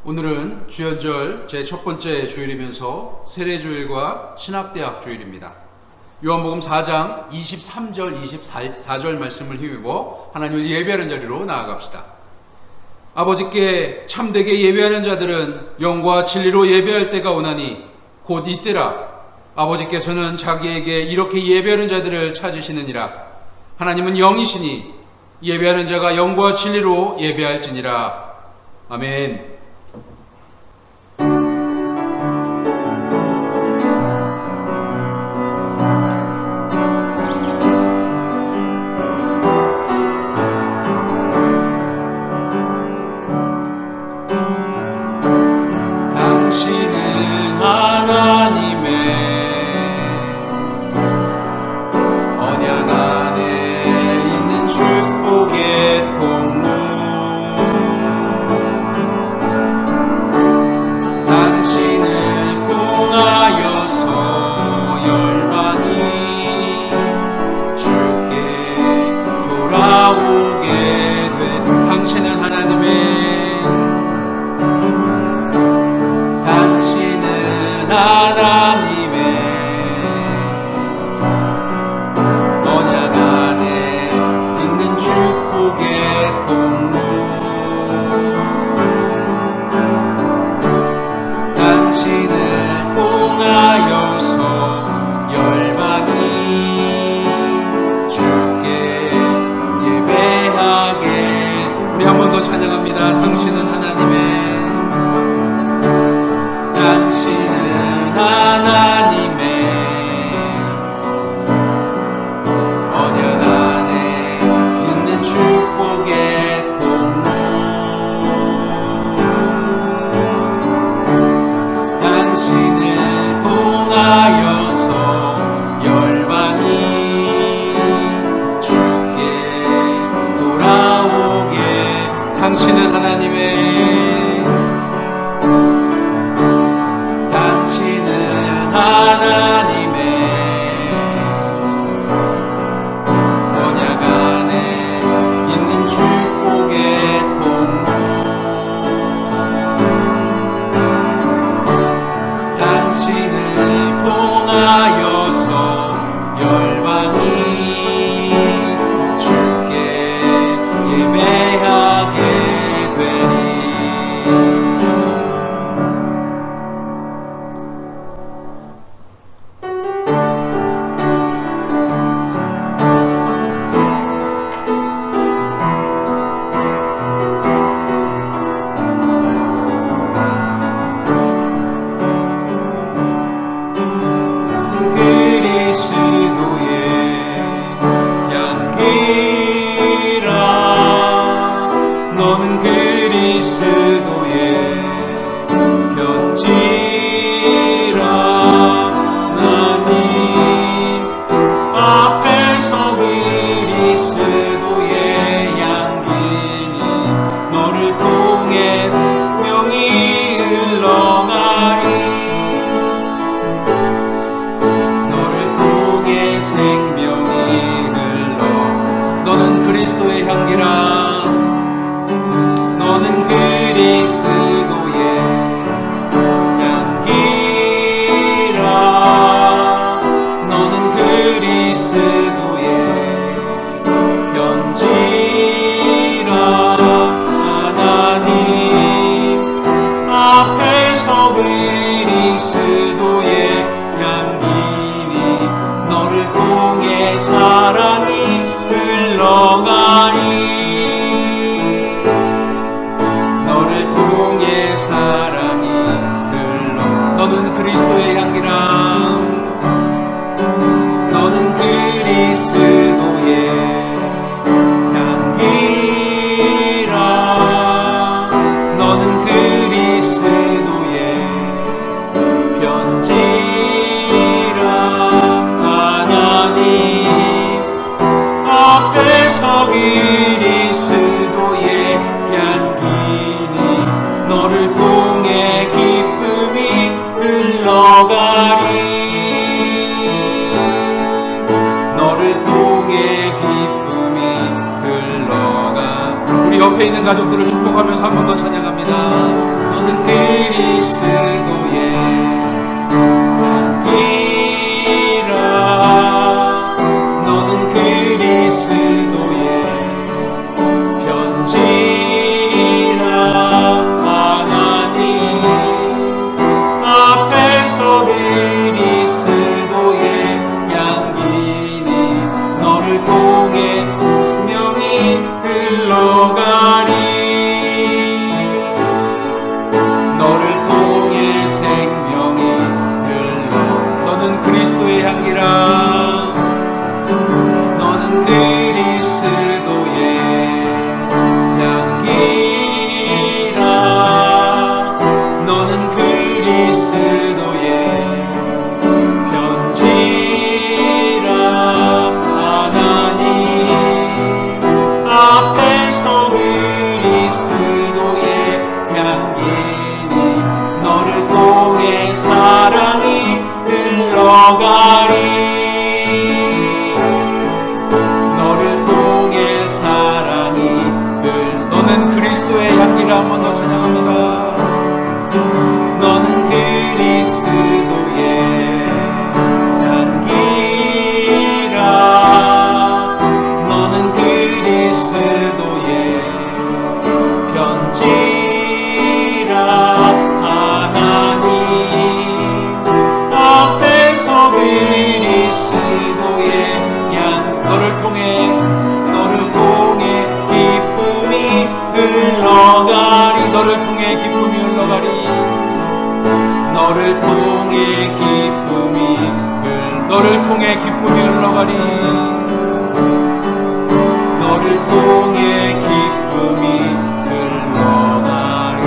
오늘은 주연절 제1 번째 주일이면서 세례주일과 신학대학 주일입니다. 요한복음 4장 23절 24절 말씀을 힘입어 하나님을 예배하는 자리로 나아갑시다. 아버지께 참되게 예배하는 자들은 영과 진리로 예배할 때가 오나니 곧 이때라. 아버지께서는 자기에게 이렇게 예배하는 자들을 찾으시느니라. 하나님은 영이시니 예배하는 자가 영과 진리로 예배할지니라. 아멘. 옆에 있는 가족들을 축복하면서 한 번 더 찬양합니다. 너는 그리스도의 향기라. 너는 그리스도의 편지라. 하나님 앞에서 그리스도의 향기니 너를 통해 운명이 흘러가리. 너를 통해 생명이 흘러. 너는 그리스도의 향기라. 너는 그리스도의 향기라. 너는 그리스도의 편지라. 하나님 앞에서 그리스도의 향기니 너를 통해 사랑이 흘러가리. 너를 통해 사랑이 너는 그리스도의 향기라. 한번 더 찬양합니다. 너는 그리스도의 향기라. 너는 그리스도의 편지라. 하나님 앞에서 그리스도의 너를 통해 기쁨이 흘러가리. 너를 통해 기쁨이 흘러가리. 너를 통해 기쁨이 흘러가리. 너를 통해 기쁨이 흘러가리.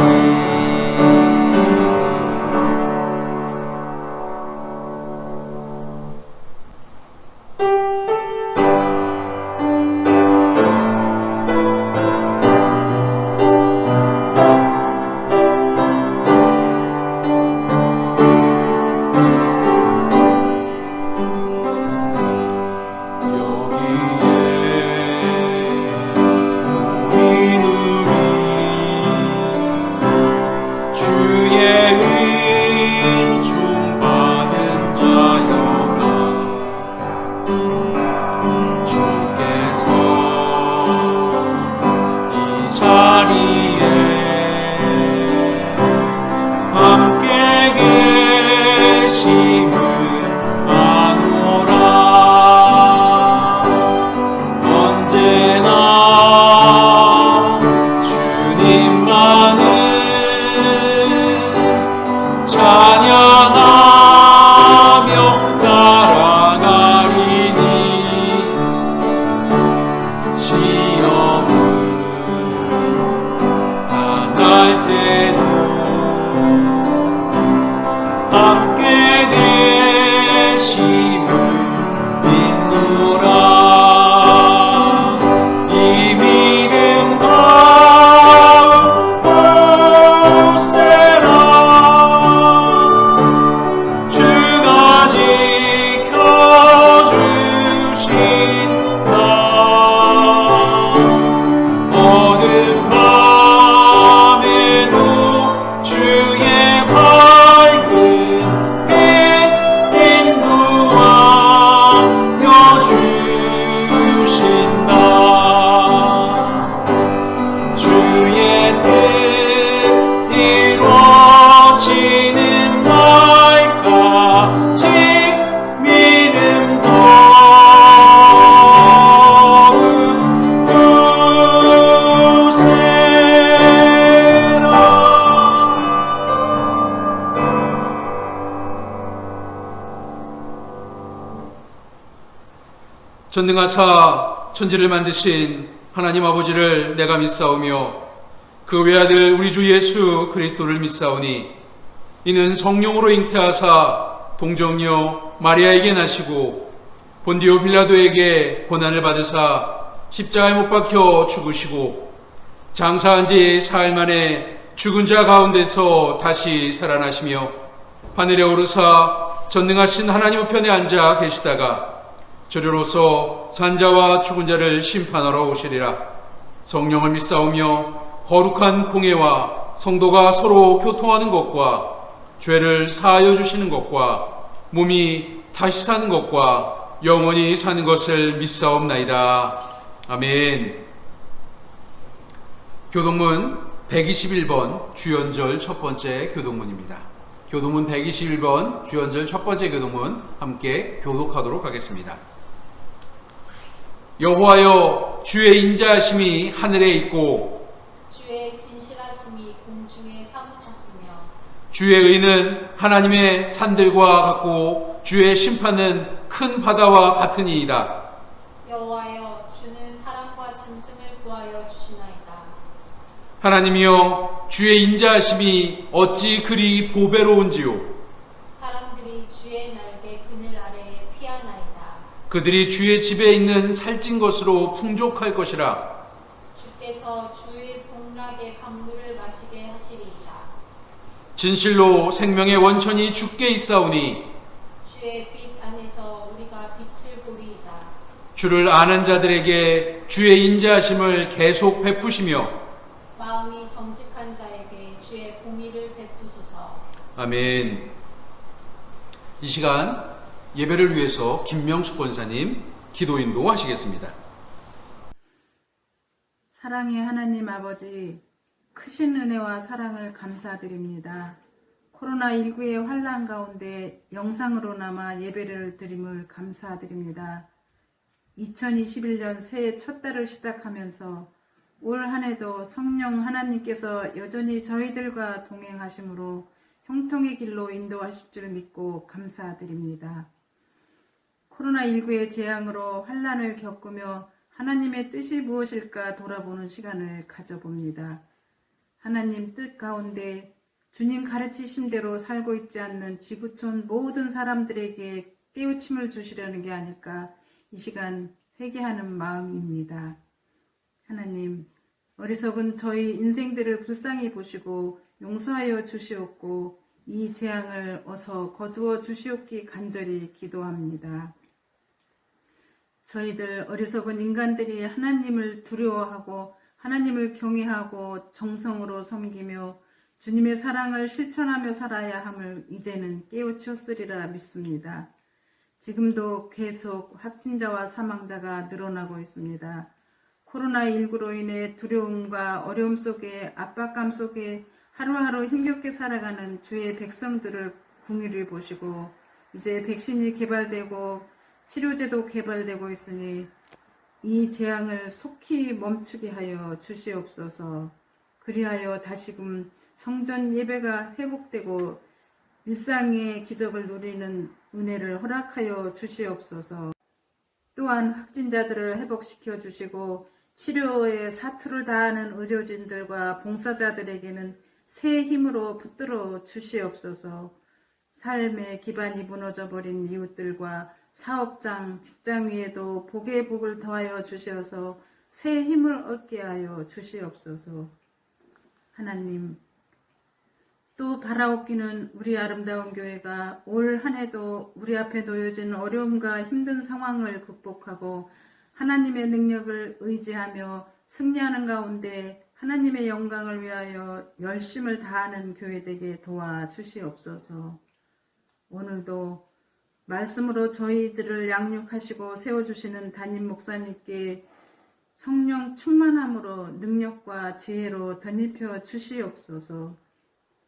전능하사 천지를 만드신 하나님 아버지를 내가 믿사오며 그 외아들 우리 주 예수 그리스도를 믿사오니 이는 성령으로 잉태하사 동정녀 마리아에게 나시고 본디오 빌라도에게 고난을 받으사 십자가에 못 박혀 죽으시고 장사한 지 사흘 만에 죽은 자 가운데서 다시 살아나시며 하늘에 오르사 전능하신 하나님 우편에 앉아 계시다가 저리로서 산자와 죽은 자를 심판하러 오시리라. 성령을 믿사오며 거룩한 공예와 성도가 서로 교통하는 것과 죄를 사하여 주시는 것과 몸이 다시 사는 것과 영원히 사는 것을 믿사옵나이다. 아멘. 교동문 121번 주연절 첫 번째 교동문입니다. 교동문 121번 주연절 첫 번째 교동문 함께 교독하도록 하겠습니다. 여호와여, 주의 인자하심이 하늘에 있고 주의 진실하심이 공중에 사무쳤으며 주의 의는 하나님의 산들과 같고 주의 심판은 큰 바다와 같으니이다. 여호와여, 주는 사람과 짐승을 구하여 주시나이다. 하나님이여, 주의 인자하심이 어찌 그리 보배로운지요. 사람들이 주의 날개 그늘 아래에 피하나이다. 그들이 주의 집에 있는 살찐 것으로 풍족할 것이라. 주께서 주의 복락의 강물을 마시게 하시리이다. 진실로 생명의 원천이 주께 있사오니 주의 빛 안에서 우리가 빛을 보리이다. 주를 아는 자들에게 주의 인자하심을 계속 베푸시며 마음이 정직한 자에게 주의 공의를 베푸소서. 아멘. 이 시간 예배를 위해서 김명숙 권사님 기도 인도하시겠습니다. 사랑의 하나님 아버지, 크신 은혜와 사랑을 감사드립니다. 코로나19의 환난 가운데 영상으로나마 예배를 드림을 감사드립니다. 2021년 새해 첫 달을 시작하면서 올 한 해도 성령 하나님께서 여전히 저희들과 동행하심으로 형통의 길로 인도하실 줄 믿고 감사드립니다. 코로나19의 재앙으로 환난을 겪으며 하나님의 뜻이 무엇일까 돌아보는 시간을 가져봅니다. 하나님 뜻 가운데 주님 가르치심대로 살고 있지 않는 지구촌 모든 사람들에게 깨우침을 주시려는 게 아닐까 이 시간 회개하는 마음입니다. 하나님, 어리석은 저희 인생들을 불쌍히 보시고 용서하여 주시옵고 이 재앙을 어서 거두어 주시옵기 간절히 기도합니다. 저희들 어리석은 인간들이 하나님을 두려워하고 하나님을 경외하고 정성으로 섬기며 주님의 사랑을 실천하며 살아야 함을 이제는 깨우쳤으리라 믿습니다. 지금도 계속 확진자와 사망자가 늘어나고 있습니다. 코로나19로 인해 두려움과 어려움 속에 압박감 속에 하루하루 힘겹게 살아가는 주의 백성들을 궁일을 보시고 이제 백신이 개발되고 치료제도 개발되고 있으니 이 재앙을 속히 멈추게 하여 주시옵소서. 그리하여 다시금 성전 예배가 회복되고 일상의 기적을 누리는 은혜를 허락하여 주시옵소서. 또한 확진자들을 회복시켜 주시고 치료에 사투를 다하는 의료진들과 봉사자들에게는 새 힘으로 붙들어 주시옵소서. 삶의 기반이 무너져 버린 이웃들과 사업장, 직장 위에도 복의 복을 더하여 주시어서 새 힘을 얻게 하여 주시옵소서. 하나님, 또 바라옵기는 우리 아름다운 교회가 올 한 해도 우리 앞에 놓여진 어려움과 힘든 상황을 극복하고 하나님의 능력을 의지하며 승리하는 가운데 하나님의 영광을 위하여 열심을 다하는 교회 되게 도와주시옵소서. 오늘도 말씀으로 저희들을 양육하시고 세워주시는 담임 목사님께 성령 충만함으로 능력과 지혜로 덧입혀 주시옵소서.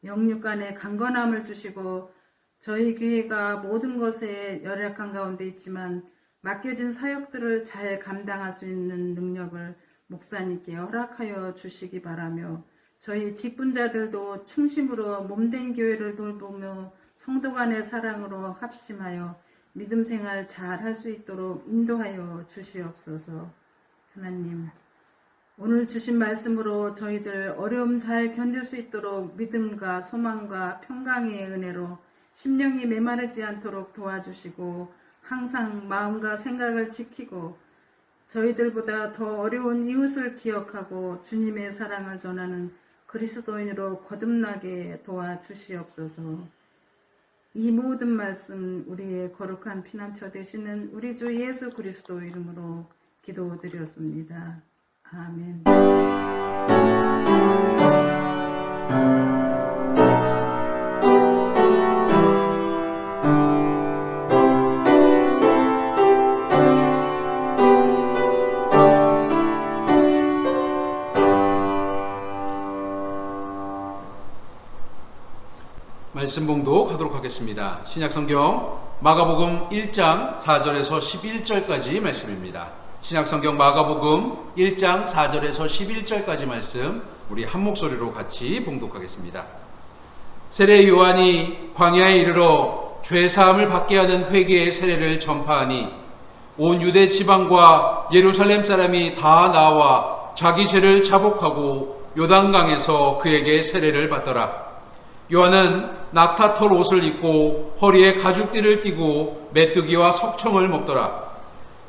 영육간의 강건함을 주시고 저희 교회가 모든 것에 열악한 가운데 있지만 맡겨진 사역들을 잘 감당할 수 있는 능력을 목사님께 허락하여 주시기 바라며 저희 직분자들도 충심으로 몸된 교회를 돌보며 성도 간의 사랑으로 합심하여 믿음 생활 잘 할 수 있도록 인도하여 주시옵소서. 하나님, 오늘 주신 말씀으로 저희들 어려움 잘 견딜 수 있도록 믿음과 소망과 평강의 은혜로 심령이 메마르지 않도록 도와주시고 항상 마음과 생각을 지키고 저희들보다 더 어려운 이웃을 기억하고 주님의 사랑을 전하는 그리스도인으로 거듭나게 도와주시옵소서. 이 모든 말씀 우리의 거룩한 피난처 되시는 우리 주 예수 그리스도 이름으로 기도드렸습니다. 아멘. 말씀 봉독하도록 하겠습니다. 신약성경 마가복음 1장 4절에서 11절까지 말씀입니다. 신약성경 마가복음 1장 4절에서 11절까지 말씀 우리 한 목소리로 같이 봉독하겠습니다. 세례 요한이 광야에 이르러 죄사함을 받게 하는 회개의 세례를 전파하니 온 유대 지방과 예루살렘 사람이 다 나와 자기 죄를 자복하고 요단강에서 그에게 세례를 받더라. 요한은 낙타털 옷을 입고 허리에 가죽띠를 띠고 메뚜기와 석청을 먹더라.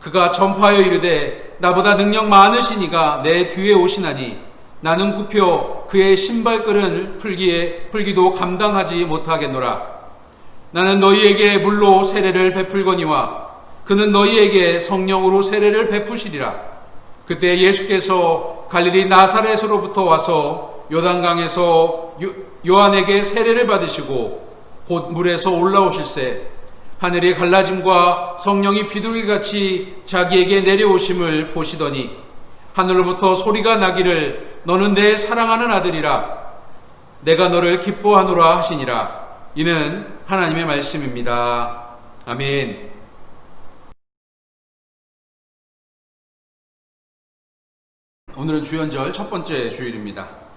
그가 전파하여 이르되 나보다 능력 많으시니가 내 뒤에 오시나니 나는 굽혀 그의 신발끈을 풀기도 감당하지 못하겠노라. 나는 너희에게 물로 세례를 베풀거니와 그는 너희에게 성령으로 세례를 베푸시리라. 그때 예수께서 갈릴리 나사렛으로부터 와서 요단강에서 요한에게 세례를 받으시고 곧 물에서 올라오실새 하늘이 갈라짐과 성령이 비둘기같이 자기에게 내려오심을 보시더니 하늘로부터 소리가 나기를 너는 내 사랑하는 아들이라 내가 너를 기뻐하노라 하시니라. 이는 하나님의 말씀입니다. 아멘. 오늘은 주연절 첫 번째 주일입니다.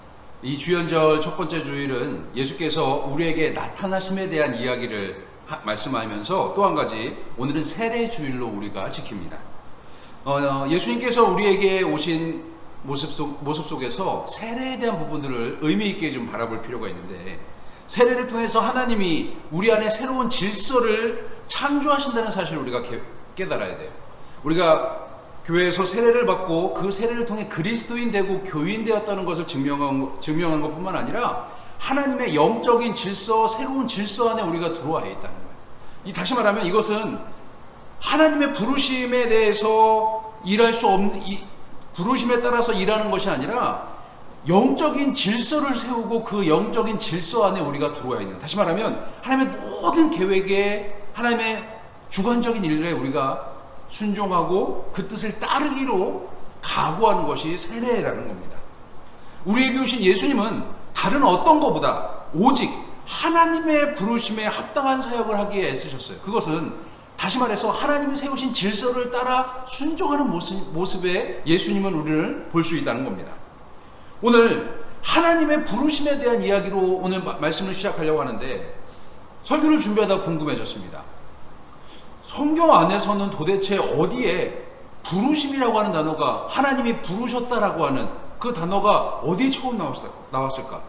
이 주연절 첫 번째 주일은 예수께서 우리에게 나타나심에 대한 이야기를 말씀하면서 또 한 가지 오늘은 세례 주일로 우리가 지킵니다. 예수님께서 우리에게 오신 모습 속에서 세례에 대한 부분들을 의미 있게 좀 바라볼 필요가 있는데, 세례를 통해서 하나님이 우리 안에 새로운 질서를 창조하신다는 사실을 우리가 깨달아야 돼요. 우리가 교회에서 세례를 받고 그 세례를 통해 그리스도인 되고 교인 되었다는 것을 증명한 것뿐만 아니라 하나님의 영적인 질서, 새로운 질서 안에 우리가 들어와 있다는 거예요. 다시 말하면 이것은 하나님의 부르심에 대해서 일할 수 없는, 부르심에 따라서 일하는 것이 아니라 영적인 질서를 세우고 그 영적인 질서 안에 우리가 들어와 있는, 다시 말하면 하나님의 모든 계획에, 하나님의 주관적인 일에 우리가 순종하고 그 뜻을 따르기로 각오하는 것이 세례라는 겁니다. 우리에게 오신 예수님은 다른 어떤 것보다 오직 하나님의 부르심에 합당한 사역을 하기에 애쓰셨어요. 그것은 다시 말해서 하나님이 세우신 질서를 따라 순종하는 모습에 예수님은 우리를 볼 수 있다는 겁니다. 오늘 하나님의 부르심에 대한 이야기로 오늘 말씀을 시작하려고 하는데, 설교를 준비하다 궁금해졌습니다. 성경 안에서는 도대체 어디에 부르심이라고 하는 단어가, 하나님이 부르셨다라고 하는 그 단어가 어디에 처음 나왔을까?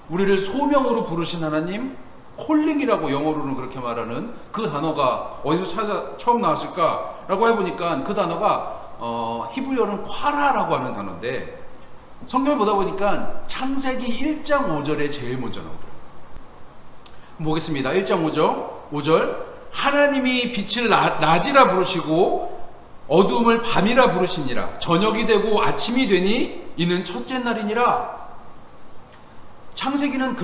우리를 소명으로 부르신 하나님, 콜링이라고 영어로는 그렇게 말하는 그 단어가 어디서 처음 나왔을까라고 해보니까 그 단어가 히브리어는 콰라라고 하는 단어인데, 성경을 보다 보니까 창세기 1장 5절에 제일 먼저 나오더라고요. 보겠습니다. 1장 5절 하나님이 빛을 낮이라 부르시고 어두움을 밤이라 부르시니라. 저녁이 되고 아침이 되니 이는 첫째 날이니라. 창세기는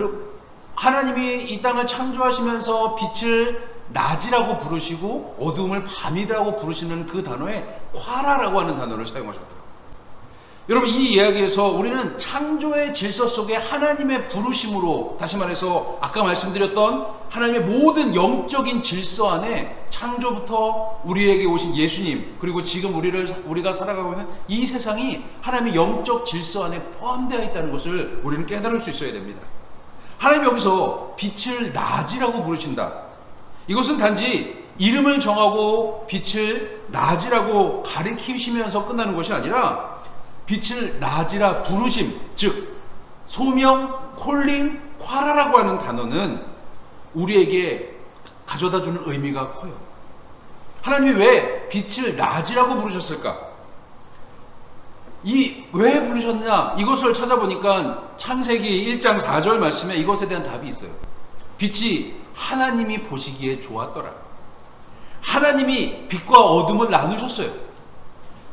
하나님이 이 땅을 창조하시면서 빛을 낮이라고 부르시고 어두움을 밤이라고 부르시는 그 단어에 콰라라고 하는 단어를 사용하셨더라고요. 여러분, 이 이야기에서 우리는 창조의 질서 속에 하나님의 부르심으로, 다시 말해서 아까 말씀드렸던 하나님의 모든 영적인 질서 안에 창조부터 우리에게 오신 예수님, 그리고 지금 우리가 살아가고 있는 이 세상이 하나님의 영적 질서 안에 포함되어 있다는 것을 우리는 깨달을 수 있어야 됩니다. 하나님 여기서 빛을 낮이라고 부르신다. 이것은 단지 이름을 정하고 빛을 낮이라고 가리키시면서 끝나는 것이 아니라 빛을 낮이라 부르심, 즉 소명, 콜링, 콰라라고 하는 단어는 우리에게 가져다주는 의미가 커요. 하나님이 왜 빛을 낮이라고 부르셨을까? 왜 부르셨냐? 이것을 찾아보니까 창세기 1장 4절 말씀에 이것에 대한 답이 있어요. 빛이 하나님이 보시기에 좋았더라. 하나님이 빛과 어둠을 나누셨어요.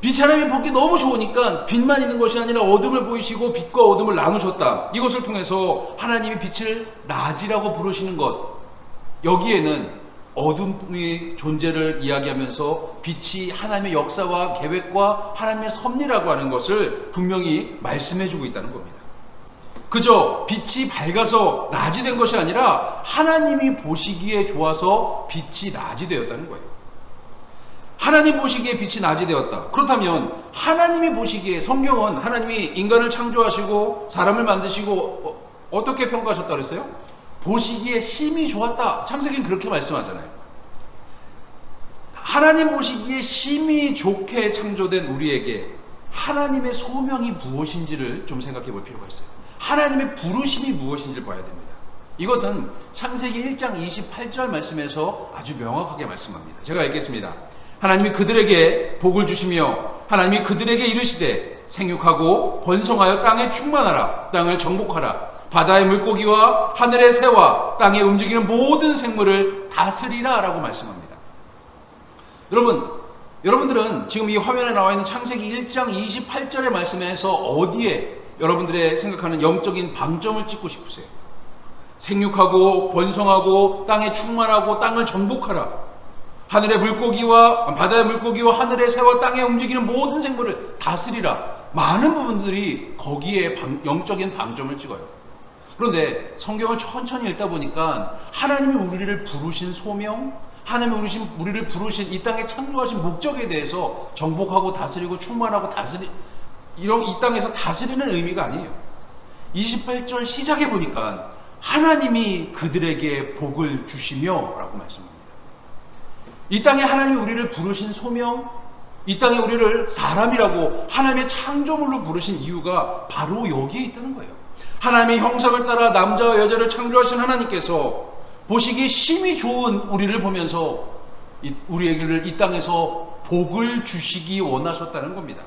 빛이 하나님이 보기 너무 좋으니까 빛만 있는 것이 아니라 어둠을 보이시고 빛과 어둠을 나누셨다. 이것을 통해서 하나님이 빛을 낮이라고 부르시는 것, 여기에는 어둠의 존재를 이야기하면서 빛이 하나님의 역사와 계획과 하나님의 섭리라고 하는 것을 분명히 말씀해주고 있다는 겁니다. 그저 빛이 밝아서 낮이 된 것이 아니라 하나님이 보시기에 좋아서 빛이 낮이 되었다는 거예요. 하나님 보시기에 빛이 낮이 되었다. 그렇다면 하나님이 보시기에, 성경은 하나님이 인간을 창조하시고 사람을 만드시고 어떻게 평가하셨다 그랬어요? 보시기에 심히 좋았다. 창세기는 그렇게 말씀하잖아요. 하나님 보시기에 심히 좋게 창조된 우리에게 하나님의 소명이 무엇인지를 좀 생각해 볼 필요가 있어요. 하나님의 부르심이 무엇인지를 봐야 됩니다. 이것은 창세기 1장 28절 말씀에서 아주 명확하게 말씀합니다. 제가 읽겠습니다. 하나님이 그들에게 복을 주시며 하나님이 그들에게 이르시되 생육하고 번성하여 땅에 충만하라. 땅을 정복하라. 바다의 물고기와 하늘의 새와 땅에 움직이는 모든 생물을 다스리라 라고 말씀합니다. 여러분들은 지금 이 화면에 나와 있는 창세기 1장 28절의 말씀에서 어디에 여러분들의 생각하는 영적인 방점을 찍고 싶으세요? 생육하고 번성하고 땅에 충만하고 땅을 정복하라. 하늘의 물고기와 바다의 물고기와 하늘의 새와 땅에 움직이는 모든 생물을 다스리라. 많은 부분들이 거기에 영적인 방점을 찍어요. 그런데 성경을 천천히 읽다 보니까 하나님이 우리를 부르신 소명, 하나님이 우리를 부르신 이 땅에 창조하신 목적에 대해서 정복하고 다스리고 충만하고 이런 이 땅에서 다스리는 의미가 아니에요. 28절 시작해 보니까 하나님이 그들에게 복을 주시며 라고 말씀합니다. 이 땅에 하나님이 우리를 부르신 소명, 이 땅에 우리를 사람이라고 하나님의 창조물로 부르신 이유가 바로 여기에 있다는 거예요. 하나님의 형상을 따라 남자와 여자를 창조하신 하나님께서 보시기에 심히 좋은 우리를 보면서 우리에게 이 땅에서 복을 주시기 원하셨다는 겁니다.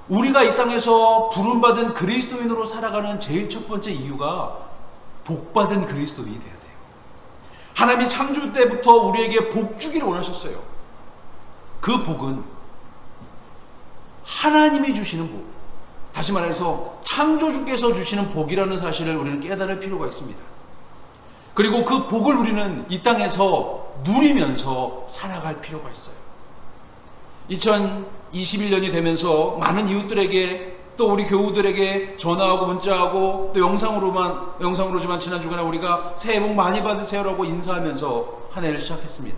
우리가 이 땅에서 부름받은 그리스도인으로 살아가는 제일 첫 번째 이유가 복받은 그리스도인이 돼야 돼요. 하나님이 창조 때부터 우리에게 복 주기를 원하셨어요. 그 복은 하나님이 주시는 복, 다시 말해서 창조주께서 주시는 복이라는 사실을 우리는 깨달을 필요가 있습니다. 그리고 그 복을 우리는 이 땅에서 누리면서 살아갈 필요가 있어요. 2021년이 되면서 많은 이웃들에게, 또 우리 교우들에게 전화하고 문자하고 또 영상으로지만 지난 주간에 우리가 새해 복 많이 받으세요라고 인사하면서 한 해를 시작했습니다.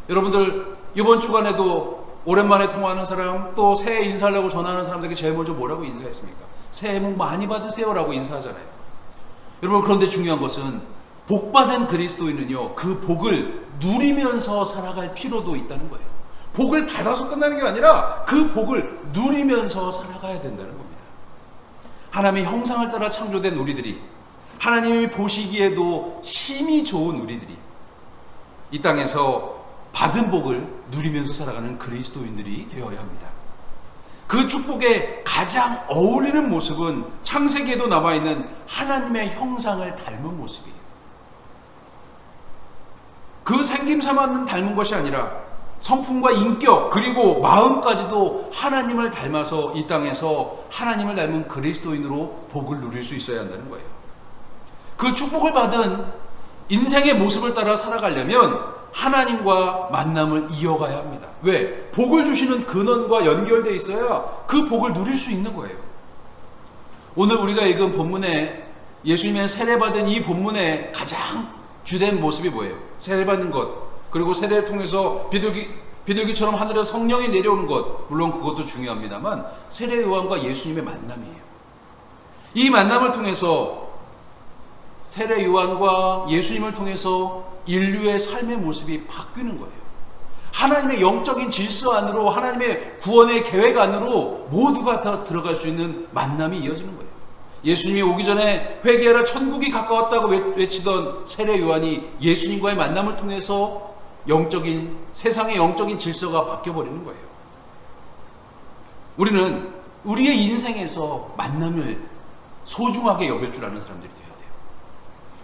여러분들 이번 주간에도 오랜만에 통화하는 사람, 또 새해 인사하려고 전화하는 사람들에게 제일 먼저 뭐라고 인사했습니까? 새해 복 많이 받으세요라고 인사하잖아요. 여러분, 그런데 중요한 것은 복받은 그리스도인은요, 그 복을 누리면서 살아갈 필요도 있다는 거예요. 복을 받아서 끝나는 게 아니라 그 복을 누리면서 살아가야 된다는 겁니다. 하나님의 형상을 따라 창조된 우리들이, 하나님이 보시기에도 심히 좋은 우리들이 이 땅에서 받은 복을 누리면서 살아가는 그리스도인들이 되어야 합니다. 그 축복에 가장 어울리는 모습은 창세기에도 남아있는 하나님의 형상을 닮은 모습이에요. 그 생김새만 닮은 것이 아니라 성품과 인격 그리고 마음까지도 하나님을 닮아서 이 땅에서 하나님을 닮은 그리스도인으로 복을 누릴 수 있어야 한다는 거예요. 그 축복을 받은 인생의 모습을 따라 살아가려면 하나님과 만남을 이어가야 합니다. 왜? 복을 주시는 근원과 연결되어 있어야 그 복을 누릴 수 있는 거예요. 오늘 우리가 읽은 본문에, 예수님의 세례받은 이 본문의 가장 주된 모습이 뭐예요? 세례받는 것, 그리고 세례를 통해서 비둘기처럼 하늘에서 성령이 내려오는 것, 물론 그것도 중요합니다만 세례 요한과 예수님의 만남이에요. 이 만남을 통해서 세례 요한과 예수님을 통해서 인류의 삶의 모습이 바뀌는 거예요. 하나님의 영적인 질서 안으로, 하나님의 구원의 계획 안으로 모두가 다 들어갈 수 있는 만남이 이어지는 거예요. 예수님이 오기 전에 회개하라 천국이 가까웠다고 외치던 세례 요한이 예수님과의 만남을 통해서 세상의 영적인 질서가 바뀌어버리는 거예요. 우리는 우리의 인생에서 만남을 소중하게 여길 줄 아는 사람들이 돼야 돼요.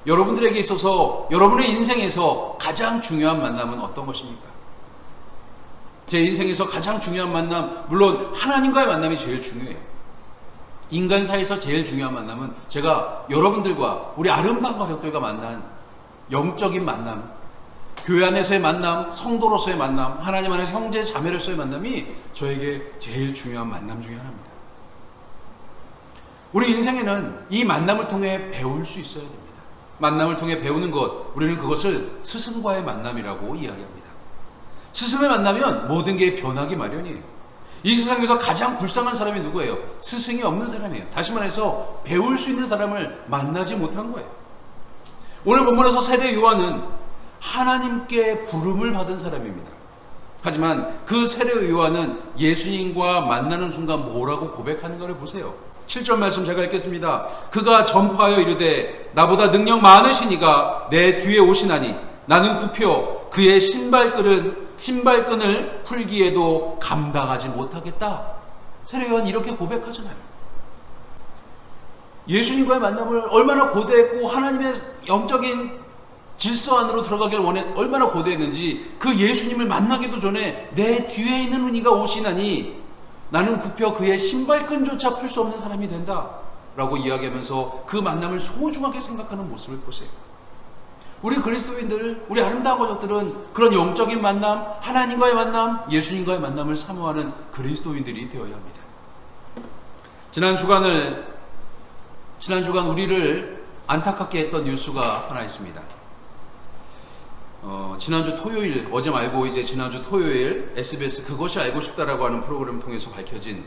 여러분들에게 있어서 여러분의 인생에서 가장 중요한 만남은 어떤 것입니까? 제 인생에서 가장 중요한 만남, 물론 하나님과의 만남이 제일 중요해요. 인간 사이에서 제일 중요한 만남은 제가 여러분들과, 우리 아름다운 가족들과 만난 영적인 만남, 교회 안에서의 만남, 성도로서의 만남, 하나님 안에서 형제 자매로서의 만남이 저에게 제일 중요한 만남 중에 하나입니다. 우리 인생에는 이 만남을 통해 배울 수 있어야 됩니다. 만남을 통해 배우는 것, 우리는 그것을 스승과의 만남이라고 이야기합니다. 스승을 만나면 모든 게 변하기 마련이에요. 이 세상에서 가장 불쌍한 사람이 누구예요? 스승이 없는 사람이에요. 다시 말해서 배울 수 있는 사람을 만나지 못한 거예요. 오늘 본문에서 세례 요한은 하나님께 부름을 받은 사람입니다. 하지만 그 세례 요한은 예수님과 만나는 순간 뭐라고 고백하는 것을 보세요. 7절 말씀 제가 읽겠습니다. 그가 전파하여 이르되 나보다 능력 많으시니가 내 뒤에 오시나니 나는 굽혀 그의 신발끈을 풀기에도 감당하지 못하겠다. 세례 요한 이렇게 고백하잖아요. 예수님과의 만남을 얼마나 고대했고 하나님의 영적인 질서 안으로 들어가길 얼마나 고대했는지 그 예수님을 만나기도 전에 내 뒤에 있는 이가 오시나니 나는 굽혀 그의 신발끈조차 풀 수 없는 사람이 된다 라고 이야기하면서 그 만남을 소중하게 생각하는 모습을 보세요. 우리 그리스도인들, 우리 아름다운 가족들은 그런 영적인 만남, 하나님과의 만남, 예수님과의 만남을 사모하는 그리스도인들이 되어야 합니다. 지난 주간 우리를 안타깝게 했던 뉴스가 하나 있습니다. 지난주 토요일, 어제 말고 이제 지난주 토요일 SBS 그것이 알고 싶다라고 하는 프로그램을 통해서 밝혀진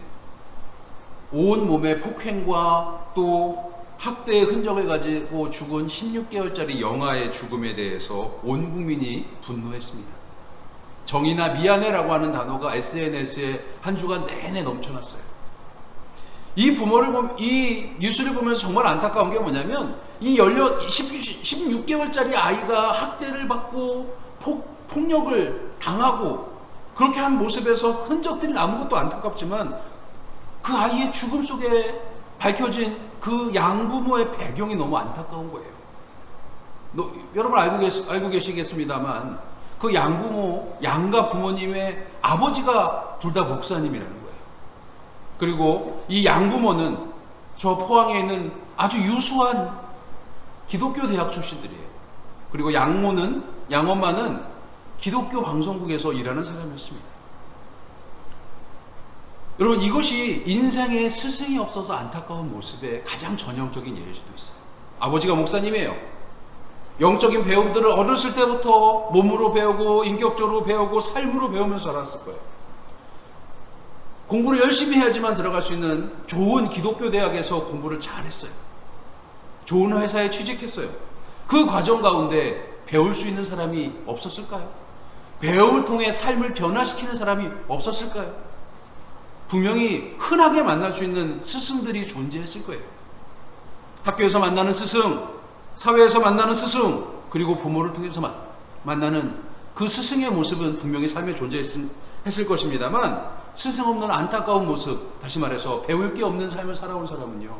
온 몸의 폭행과 또 학대의 흔적을 가지고 죽은 16개월짜리 영아의 죽음에 대해서 온 국민이 분노했습니다. 정의나 미안해라고 하는 단어가 SNS에 한 주간 내내 넘쳐났어요. 이 뉴스를 보면서 정말 안타까운 게 뭐냐면 이 16개월짜리 아이가 학대를 받고 폭력을 당하고 그렇게 한 모습에서 흔적들이 남은 것도 안타깝지만 그 아이의 죽음 속에 밝혀진 그 양부모의 배경이 너무 안타까운 거예요. 여러분 알고 계시겠습니다만 그 양가 부모님의 아버지가 둘 다 목사님이라는 거예요. 그리고 이 양부모는 저 포항에 있는 아주 유수한 기독교 대학 출신들이에요. 그리고 양엄마는 기독교 방송국에서 일하는 사람이었습니다. 여러분 이것이 인생에 스승이 없어서 안타까운 모습의 가장 전형적인 예일 수도 있어요. 아버지가 목사님이에요. 영적인 배움들을 어렸을 때부터 몸으로 배우고 인격적으로 배우고 삶으로 배우면서 살았을 거예요. 공부를 열심히 해야지만 들어갈 수 있는 좋은 기독교 대학에서 공부를 잘했어요. 좋은 회사에 취직했어요. 그 과정 가운데 배울 수 있는 사람이 없었을까요? 배움을 통해 삶을 변화시키는 사람이 없었을까요? 분명히 흔하게 만날 수 있는 스승들이 존재했을 거예요. 학교에서 만나는 스승, 사회에서 만나는 스승, 그리고 부모를 통해서 만나는 그 스승의 모습은 분명히 삶에 존재했을 것입니다만 스승 없는 안타까운 모습, 다시 말해서 배울 게 없는 삶을 살아온 사람은요,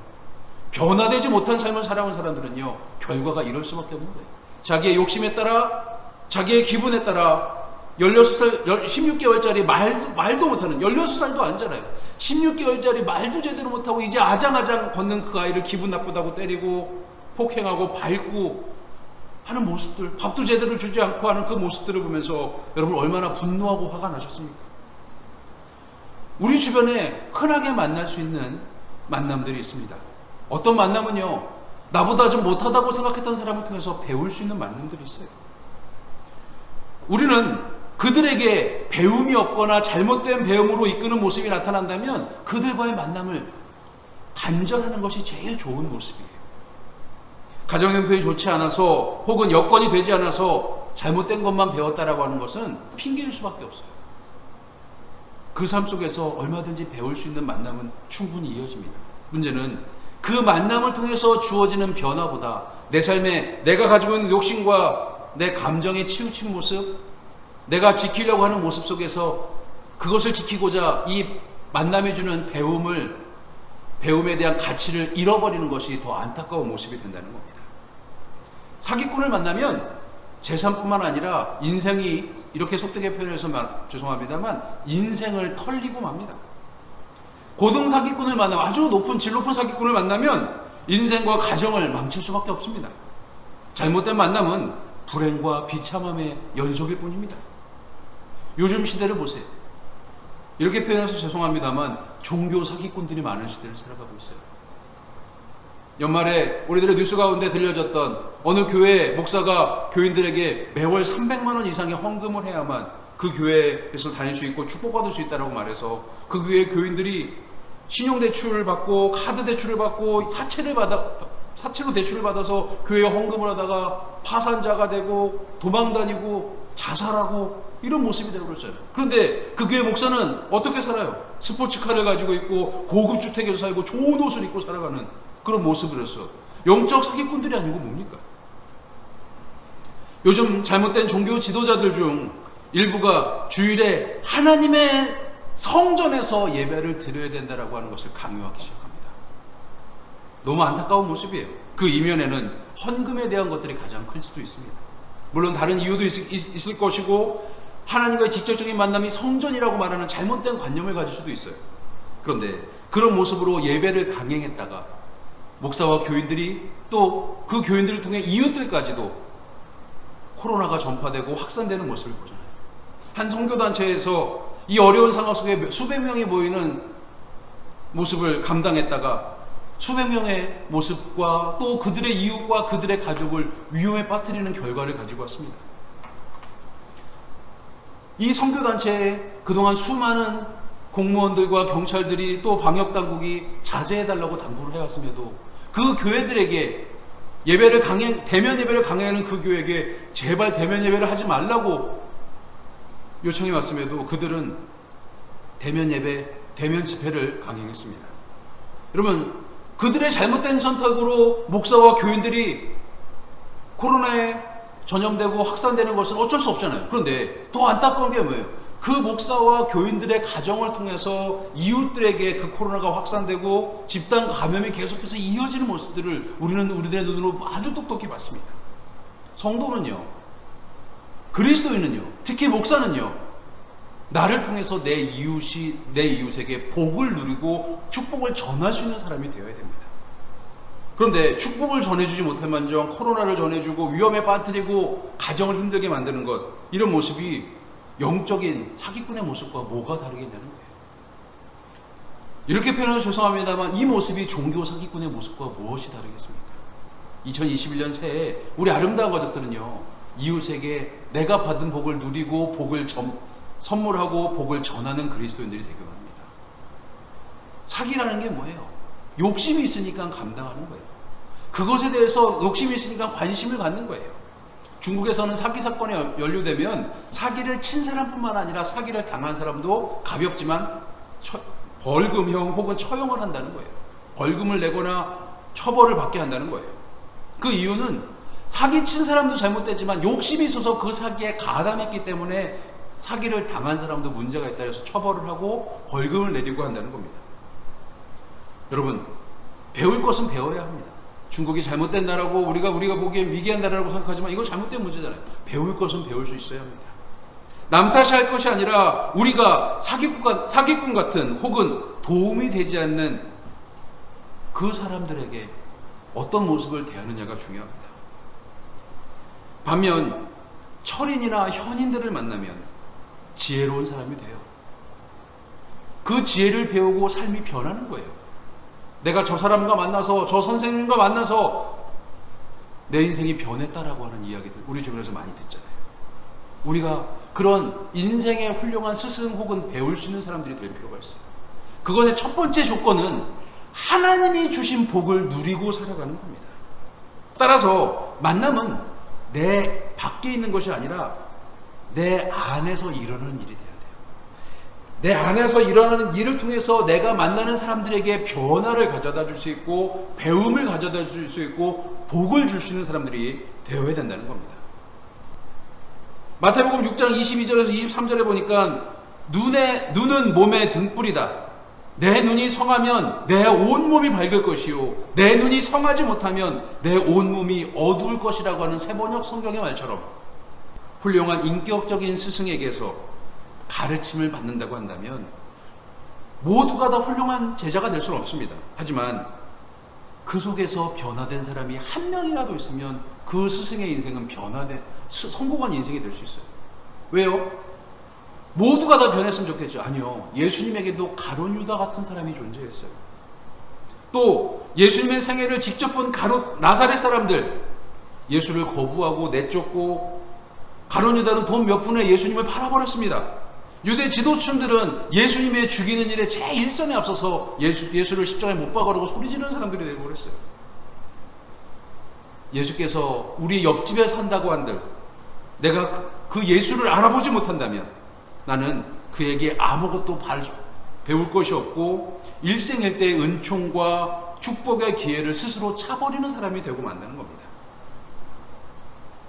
변화되지 못한 삶을 살아온 사람들은요, 결과가 이럴 수밖에 없는 거예요. 자기의 욕심에 따라, 자기의 기분에 따라 16개월짜리 말도 못하는, 16살도 아니잖아요. 16개월짜리 말도 제대로 못하고 이제 아장아장 걷는 그 아이를 기분 나쁘다고 때리고 폭행하고 밟고 하는 모습들, 밥도 제대로 주지 않고 하는 그 모습들을 보면서 여러분 얼마나 분노하고 화가 나셨습니까? 우리 주변에 흔하게 만날 수 있는 만남들이 있습니다. 어떤 만남은요, 나보다 좀 못하다고 생각했던 사람을 통해서 배울 수 있는 만남들이 있어요. 우리는 그들에게 배움이 없거나 잘못된 배움으로 이끄는 모습이 나타난다면 그들과의 만남을 단절하는 것이 제일 좋은 모습이에요. 가정 형편이 좋지 않아서 혹은 여건이 되지 않아서 잘못된 것만 배웠다라고 하는 것은 핑계일 수밖에 없어요. 그 삶 속에서 얼마든지 배울 수 있는 만남은 충분히 이어집니다. 문제는 그 만남을 통해서 주어지는 변화보다 내 삶에 내가 가지고 있는 욕심과 내 감정에 치우친 모습, 내가 지키려고 하는 모습 속에서 그것을 지키고자 이 만남에 주는 배움에 대한 가치를 잃어버리는 것이 더 안타까운 모습이 된다는 겁니다. 사기꾼을 만나면 재산뿐만 아니라 인생이, 이렇게 속되게 표현해서 죄송합니다만 인생을 털리고 맙니다. 고등 사기꾼을 만나면, 아주 질 높은 사기꾼을 만나면 인생과 가정을 망칠 수밖에 없습니다. 잘못된 만남은 불행과 비참함의 연속일 뿐입니다. 요즘 시대를 보세요. 이렇게 표현해서 죄송합니다만 종교 사기꾼들이 많은 시대를 살아가고 있어요. 연말에 우리들의 뉴스 가운데 들려졌던 어느 교회 목사가 교인들에게 매월 300만 원 이상의 헌금을 해야만 그 교회에서 다닐 수 있고 축복받을 수 있다고 말해서 그 교회 교인들이 신용대출을 받고 카드 대출을 받고 사채로 대출을 받아서 교회에 헌금을 하다가 파산자가 되고 도망다니고 자살하고 이런 모습이 되고 그랬잖아요. 그런데 그 교회 목사는 어떻게 살아요? 스포츠카를 가지고 있고 고급 주택에서 살고 좋은 옷을 입고 살아가는 그런 모습이었어. 영적 사기꾼들이 아니고 뭡니까? 요즘 잘못된 종교 지도자들 중 일부가 주일에 하나님의 성전에서 예배를 드려야 된다라고 하는 것을 강요하기 시작합니다. 너무 안타까운 모습이에요. 그 이면에는 헌금에 대한 것들이 가장 클 수도 있습니다. 물론 다른 이유도 있을 것이고 하나님과의 직접적인 만남이 성전이라고 말하는 잘못된 관념을 가질 수도 있어요. 그런데 그런 모습으로 예배를 강행했다가 목사와 교인들이 또 그 교인들을 통해 이웃들까지도 코로나가 전파되고 확산되는 모습을 보잖아요. 한 선교단체에서 이 어려운 상황 속에 수백 명이 모이는 모습을 감당했다가 수백 명의 모습과 또 그들의 이웃과 그들의 가족을 위험에 빠뜨리는 결과를 가지고 왔습니다. 이 선교단체에 그동안 수많은 공무원들과 경찰들이 또 방역당국이 자제해달라고 당부를 해왔음에도 그 교회들에게 대면 예배를 강행하는 그 교회에게 제발 대면 예배를 하지 말라고 요청이 왔음에도 그들은 대면 예배, 대면 집회를 강행했습니다. 여러분, 그들의 잘못된 선택으로 목사와 교인들이 코로나에 전염되고 확산되는 것은 어쩔 수 없잖아요. 그런데 더 안타까운 게 뭐예요? 그 목사와 교인들의 가정을 통해서 이웃들에게 그 코로나가 확산되고 집단 감염이 계속해서 이어지는 모습들을 우리는 우리들의 눈으로 아주 똑똑히 봤습니다. 성도는요, 그리스도인은요, 특히 목사는요, 나를 통해서 내 이웃에게 복을 누리고 축복을 전할 수 있는 사람이 되어야 됩니다. 그런데 축복을 전해주지 못할 만정 코로나를 전해주고 위험에 빠뜨리고 가정을 힘들게 만드는 것, 이런 모습이 영적인 사기꾼의 모습과 뭐가 다르겠냐는 거예요. 이렇게 표현해서 죄송합니다만 이 모습이 종교 사기꾼의 모습과 무엇이 다르겠습니까? 2021년 새해 우리 아름다운 가족들은요, 이웃에게 내가 받은 복을 누리고 복을 선물하고 복을 전하는 그리스도인들이 되기 원합니다. 사기라는 게 뭐예요? 욕심이 있으니까 감당하는 거예요. 그것에 대해서 욕심이 있으니까 관심을 갖는 거예요. 중국에서는 사기 사건에 연루되면 사기를 친 사람뿐만 아니라 사기를 당한 사람도 가볍지만 벌금형 혹은 처형을 한다는 거예요. 벌금을 내거나 처벌을 받게 한다는 거예요. 그 이유는 사기 친 사람도 잘못됐지만 욕심이 있어서 그 사기에 가담했기 때문에 사기를 당한 사람도 문제가 있다 해서 처벌을 하고 벌금을 내리고 한다는 겁니다. 여러분, 배울 것은 배워야 합니다. 중국이 잘못된 나라고 우리가 보기엔 미개한 나라라고 생각하지만 이거 잘못된 문제잖아요. 배울 것은 배울 수 있어야 합니다. 남 탓이 할 것이 아니라 우리가 사기꾼 같은 혹은 도움이 되지 않는 그 사람들에게 어떤 모습을 대하느냐가 중요합니다. 반면 철인이나 현인들을 만나면 지혜로운 사람이 돼요. 그 지혜를 배우고 삶이 변하는 거예요. 내가 저 사람과 만나서 저 선생님과 만나서 내 인생이 변했다라고 하는 이야기들 우리 주변에서 많이 듣잖아요. 우리가 그런 인생의 훌륭한 스승 혹은 배울 수 있는 사람들이 될 필요가 있어요. 그것의 첫 번째 조건은 하나님이 주신 복을 누리고 살아가는 겁니다. 따라서 만남은 내 밖에 있는 것이 아니라 내 안에서 일어나는 일이 돼야 돼요. 내 안에서 일어나는 일을 통해서 내가 만나는 사람들에게 변화를 가져다 줄 수 있고 배움을 가져다 줄 수 있고 복을 줄 수 있는 사람들이 되어야 된다는 겁니다. 마태복음 6장 22절에서 23절에 보니까 눈은 몸의 등불이다. 내 눈이 성하면 내 온몸이 밝을 것이요 내 눈이 성하지 못하면 내 온몸이 어두울 것이라고 하는 세번역 성경의 말처럼 훌륭한 인격적인 스승에게서 가르침을 받는다고 한다면 모두가 다 훌륭한 제자가 될 수는 없습니다. 하지만 그 속에서 변화된 사람이 한 명이라도 있으면 그 스승의 인생은 성공한 인생이 될 수 있어요. 왜요? 모두가 다 변했으면 좋겠죠. 아니요. 예수님에게도 가룟 유다 같은 사람이 존재했어요. 또 예수님의 생애를 직접 본 나사렛 사람들, 예수를 거부하고 내쫓고 가룟 유다는 돈 몇 푼에 예수님을 팔아버렸습니다. 유대 지도층들은 예수님의 죽이는 일에 제1선에 앞서서 예수를 십자가에 못 박으라고 소리 지르는 사람들이 되어버렸어요. 예수께서 우리 옆집에 산다고 한들 내가 그 예수를 알아보지 못한다면 나는 그에게 아무것도 배울 것이 없고 일생일대의 은총과 축복의 기회를 스스로 차버리는 사람이 되고 만다는 겁니다.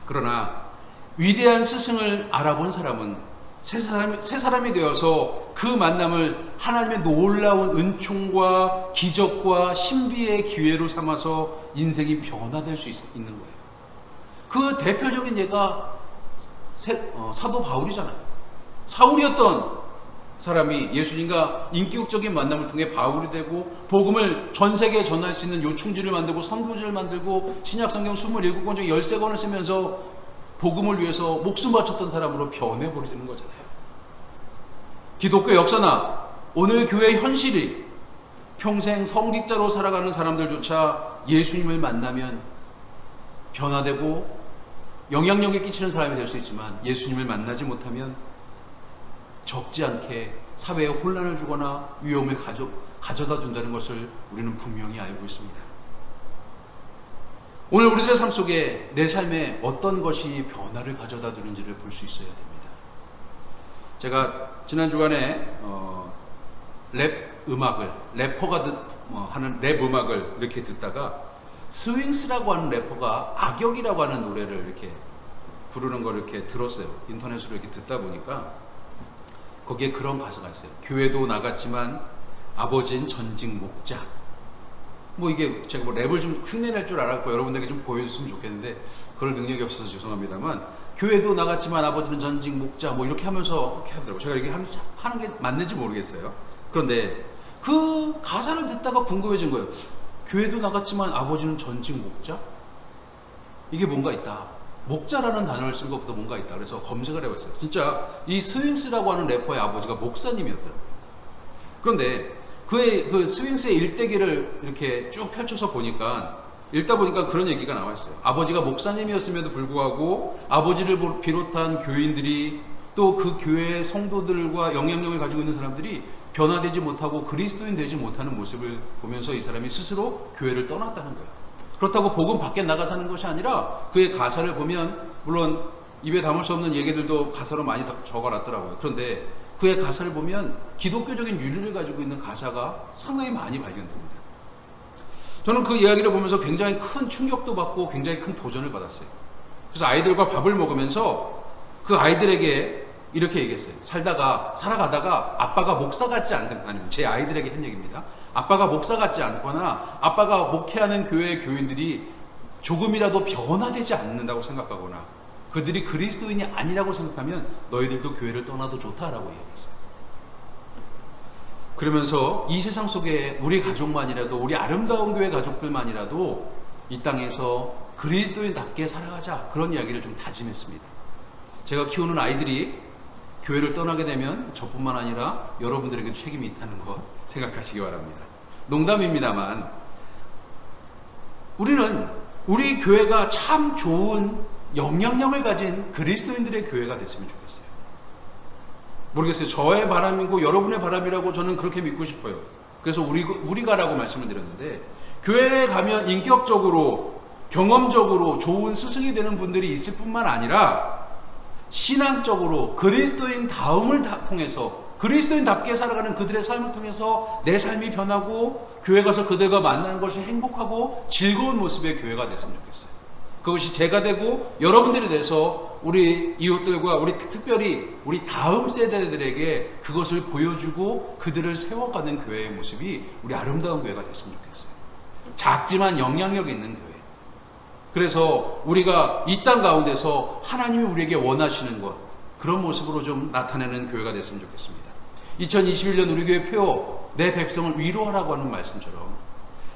그러나 위대한 스승을 알아본 사람은 새 사람이 되어서 그 만남을 하나님의 놀라운 은총과 기적과 신비의 기회로 삼아서 인생이 변화될 수 있는 거예요. 그 대표적인 예가 사도 바울이잖아요. 사울이었던 사람이 예수님과 인격적인 만남을 통해 바울이 되고 복음을 전 세계에 전할 수 있는 요충지를 만들고 선교지를 만들고 신약성경 27권 중에 13권을 쓰면서 복음을 위해서 목숨 바쳤던 사람으로 변해버리는 거잖아요. 기독교 역사나 오늘 교회의 현실이 평생 성직자로 살아가는 사람들조차 예수님을 만나면 변화되고 영향력에 끼치는 사람이 될 수 있지만 예수님을 만나지 못하면 적지 않게 사회에 혼란을 주거나 위험을 가져다 준다는 것을 우리는 분명히 알고 있습니다. 오늘 우리들의 삶 속에 내 삶에 어떤 것이 변화를 가져다 주는지를 볼 수 있어야 됩니다. 제가 지난 주간에 래퍼가 하는 랩 음악을 이렇게 듣다가 스윙스라고 하는 래퍼가 악역이라고 하는 노래를 이렇게 부르는 걸 이렇게 들었어요. 인터넷으로 이렇게 듣다 보니까 거기에 그런 가사가 있어요. 교회도 나갔지만 아버지는 전직 목자. 이게 제가 랩을 좀 흉내낼 줄 알았고 여러분들에게 좀 보여줬으면 좋겠는데 그럴 능력이 없어서 죄송합니다만 교회도 나갔지만 아버지는 전직 목자 이렇게 하면서 이렇게 하더라고요. 제가 이렇게 하는 게 맞는지 모르겠어요. 그런데 그 가사를 듣다가 궁금해진 거예요. 교회도 나갔지만 아버지는 전직 목자? 이게 뭔가 있다. 목자라는 단어를 쓴 것보다 뭔가 있다. 그래서 검색을 해봤어요. 진짜 이 스윙스라고 하는 래퍼의 아버지가 목사님이었더라고요. 그런데 그의 그 스윙스의 일대기를 이렇게 쭉 펼쳐서 읽다 보니까 그런 얘기가 나와 있어요. 아버지가 목사님이었음에도 불구하고 아버지를 비롯한 교인들이 또 그 교회의 성도들과 영향력을 가지고 있는 사람들이 변화되지 못하고 그리스도인 되지 못하는 모습을 보면서 이 사람이 스스로 교회를 떠났다는 거예요. 그렇다고 복음 밖에 나가 사는 것이 아니라 그의 가사를 보면 물론 입에 담을 수 없는 얘기들도 가사로 많이 적어놨더라고요. 그런데 그의 가사를 보면 기독교적인 윤리를 가지고 있는 가사가 상당히 많이 발견됩니다. 저는 그 이야기를 보면서 굉장히 큰 충격도 받고 굉장히 큰 도전을 받았어요. 그래서 아이들과 밥을 먹으면서 그 아이들에게 이렇게 얘기했어요. 살아가다가 아빠가 목사 같지 않거나, 제 아이들에게 한 얘기입니다. 아빠가 목사 같지 않거나 아빠가 목회하는 교회의 교인들이 조금이라도 변화되지 않는다고 생각하거나 그들이 그리스도인이 아니라고 생각하면 너희들도 교회를 떠나도 좋다라고 얘기했어요. 그러면서 이 세상 속에 우리 가족만이라도 우리 아름다운 교회 가족들만이라도 이 땅에서 그리스도인답게 살아가자 그런 이야기를 좀 다짐했습니다. 제가 키우는 아이들이 교회를 떠나게 되면 저뿐만 아니라 여러분들에게 책임이 있다는 것 생각하시기 바랍니다. 농담입니다만 우리는 우리 교회가 참 좋은 영향력을 가진 그리스도인들의 교회가 됐으면 좋겠어요. 모르겠어요. 저의 바람이고 여러분의 바람이라고 저는 그렇게 믿고 싶어요. 그래서 우리가라고 말씀을 드렸는데 교회에 가면 인격적으로 경험적으로 좋은 스승이 되는 분들이 있을 뿐만 아니라 신앙적으로 그리스도인 다음을 통해서 그리스도인답게 살아가는 그들의 삶을 통해서 내 삶이 변하고 교회 가서 그들과 만나는 것이 행복하고 즐거운 모습의 교회가 됐으면 좋겠어요. 그것이 제가 되고 여러분들이 돼서 우리 이웃들과 우리 특별히 우리 다음 세대들에게 그것을 보여주고 그들을 세워가는 교회의 모습이 우리 아름다운 교회가 됐으면 좋겠어요. 작지만 영향력 있는 교회. 그래서 우리가 이 땅 가운데서 하나님이 우리에게 원하시는 것 그런 모습으로 좀 나타내는 교회가 됐으면 좋겠습니다. 2021년 우리 교회 표 내 백성을 위로하라고 하는 말씀처럼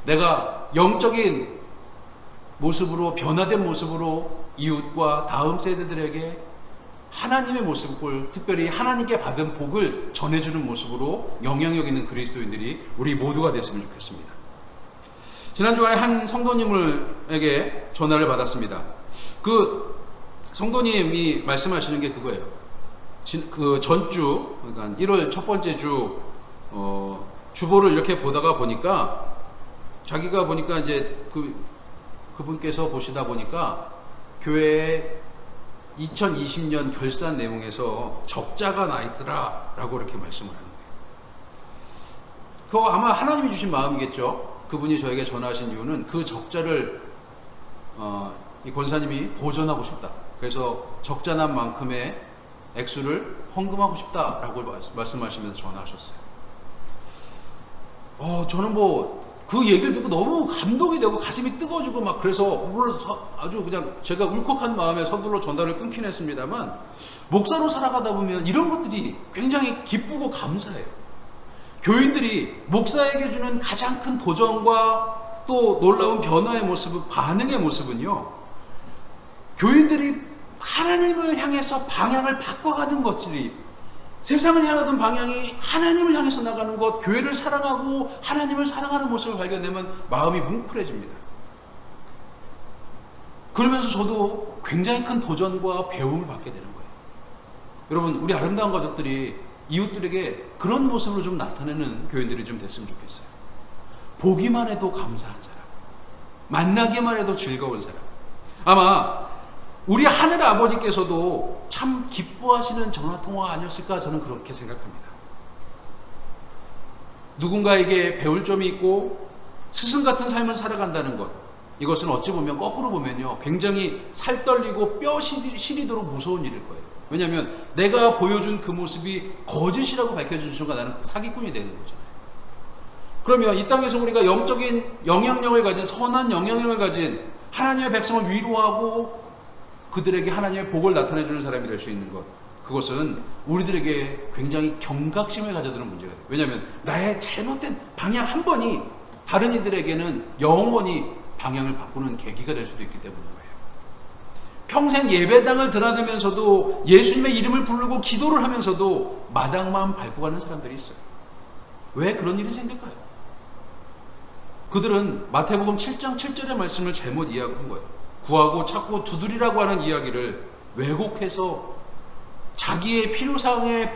내가 영적인 모습으로 변화된 모습으로 이웃과 다음 세대들에게 하나님의 모습을 특별히 하나님께 받은 복을 전해주는 모습으로 영향력 있는 그리스도인들이 우리 모두가 됐으면 좋겠습니다. 지난 주간에 한 성도님에게 전화를 받았습니다. 그 성도님이 말씀하시는 게 그거예요. 그 전주, 그러니까 1월 첫 번째 주 주보를 이렇게 보다가 보니까 자기가 보니까 이제 그분께서 보시다 보니까 교회에 2020년 결산 내용에서 적자가 나 있더라 라고 이렇게 말씀을 하는 거예요. 그거 아마 하나님이 주신 마음이겠죠. 그분이 저에게 전화하신 이유는 그 적자를 이 권사님이 보전하고 싶다. 그래서 적자난 만큼의 액수를 헌금하고 싶다라고 말씀하시면서 전화하셨어요. 저는 그 얘기를 듣고 너무 감동이 되고 가슴이 뜨거워지고 막 그래서 물론 아주 그냥 제가 울컥한 마음에 서둘러 전화를 끊긴 했습니다만, 목사로 살아가다 보면 이런 것들이 굉장히 기쁘고 감사해요. 교인들이 목사에게 주는 가장 큰 도전과 또 놀라운 변화의 모습, 반응의 모습은요, 교인들이 하나님을 향해서 방향을 바꿔가는 것들이, 세상을 향하던 방향이 하나님을 향해서 나가는 것, 교회를 사랑하고 하나님을 사랑하는 모습을 발견되면 마음이 뭉클해집니다. 그러면서 저도 굉장히 큰 도전과 배움을 받게 되는 거예요. 여러분, 우리 아름다운 가족들이 이웃들에게 그런 모습으로 좀 나타내는 교인들이 좀 됐으면 좋겠어요. 보기만 해도 감사한 사람, 만나기만 해도 즐거운 사람. 아마 우리 하늘 아버지께서도 참 기뻐하시는 전화통화 아니었을까, 저는 그렇게 생각합니다. 누군가에게 배울 점이 있고 스승 같은 삶을 살아간다는 것, 이것은 어찌 보면 거꾸로 보면요, 굉장히 살떨리고 뼈 시리도록 무서운 일일 거예요. 왜냐하면 내가 보여준 그 모습이 거짓이라고 밝혀진 순간 나는 사기꾼이 되는 거잖아요. 그러면 이 땅에서 우리가 영적인 영향력을 가진, 선한 영향력을 가진 하나님의 백성을 위로하고 그들에게 하나님의 복을 나타내주는 사람이 될 수 있는 것, 그것은 우리들에게 굉장히 경각심을 가져드는 문제가 돼요. 왜냐하면 나의 잘못된 방향 한 번이 다른 이들에게는 영원히 방향을 바꾸는 계기가 될 수도 있기 때문인 거예요. 평생 예배당을 드나들면서도 예수님의 이름을 부르고 기도를 하면서도 마당만 밟고 가는 사람들이 있어요. 왜 그런 일이 생길까요? 그들은 마태복음 7장 7절의 말씀을 잘못 이해한 거예요. 구하고 찾고 두드리라고 하는 이야기를 왜곡해서 자기의 필요사항에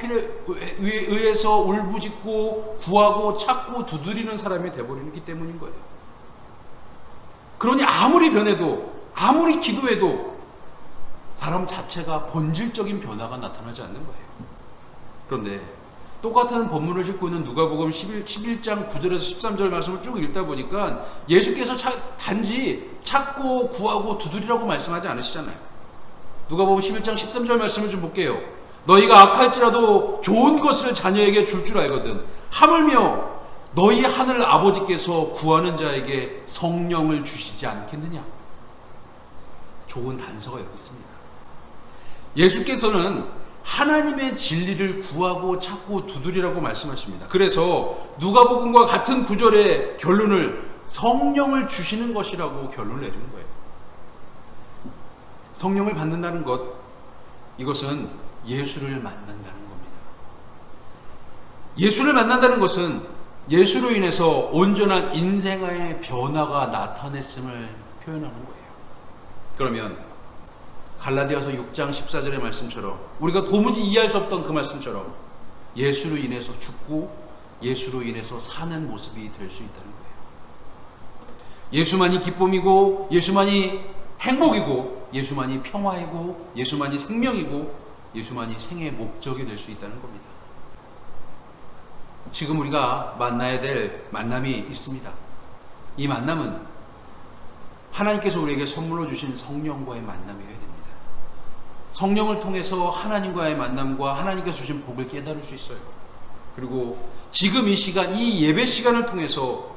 의해서 울부짖고 구하고 찾고 두드리는 사람이 되어버리기 때문인 거예요. 그러니 아무리 변해도, 아무리 기도해도 사람 자체가 본질적인 변화가 나타나지 않는 거예요. 그런데 똑같은 본문을 읽고 있는 누가복음 11장 9절에서 13절 말씀을 쭉 읽다 보니까 예수께서 단지 찾고 구하고 두드리라고 말씀하지 않으시잖아요. 누가복음 11장 13절 말씀을 좀 볼게요. 너희가 악할지라도 좋은 것을 자녀에게 줄 줄 알거든 하물며 너희 하늘 아버지께서 구하는 자에게 성령을 주시지 않겠느냐. 좋은 단서가 여기 있습니다. 예수께서는 하나님의 진리를 구하고 찾고 두드리라고 말씀하십니다. 그래서 누가복음과 같은 구절의 결론을 성령을 주시는 것이라고 결론을 내리는 거예요. 성령을 받는다는 것, 이것은 예수를 만난다는 겁니다. 예수를 만난다는 것은 예수로 인해서 온전한 인생의 변화가 나타냈음을 표현하는 거예요. 그러면 갈라디아서 6장 14절의 말씀처럼, 우리가 도무지 이해할 수 없던 그 말씀처럼 예수로 인해서 죽고 예수로 인해서 사는 모습이 될 수 있다는 거예요. 예수만이 기쁨이고 예수만이 행복이고 예수만이 평화이고 예수만이 생명이고 예수만이 생의 목적이 될 수 있다는 겁니다. 지금 우리가 만나야 될 만남이 있습니다. 이 만남은 하나님께서 우리에게 선물로 주신 성령과의 만남이어야 됩니다. 성령을 통해서 하나님과의 만남과 하나님께서 주신 복을 깨달을 수 있어요. 그리고 지금 이 시간, 이 예배 시간을 통해서,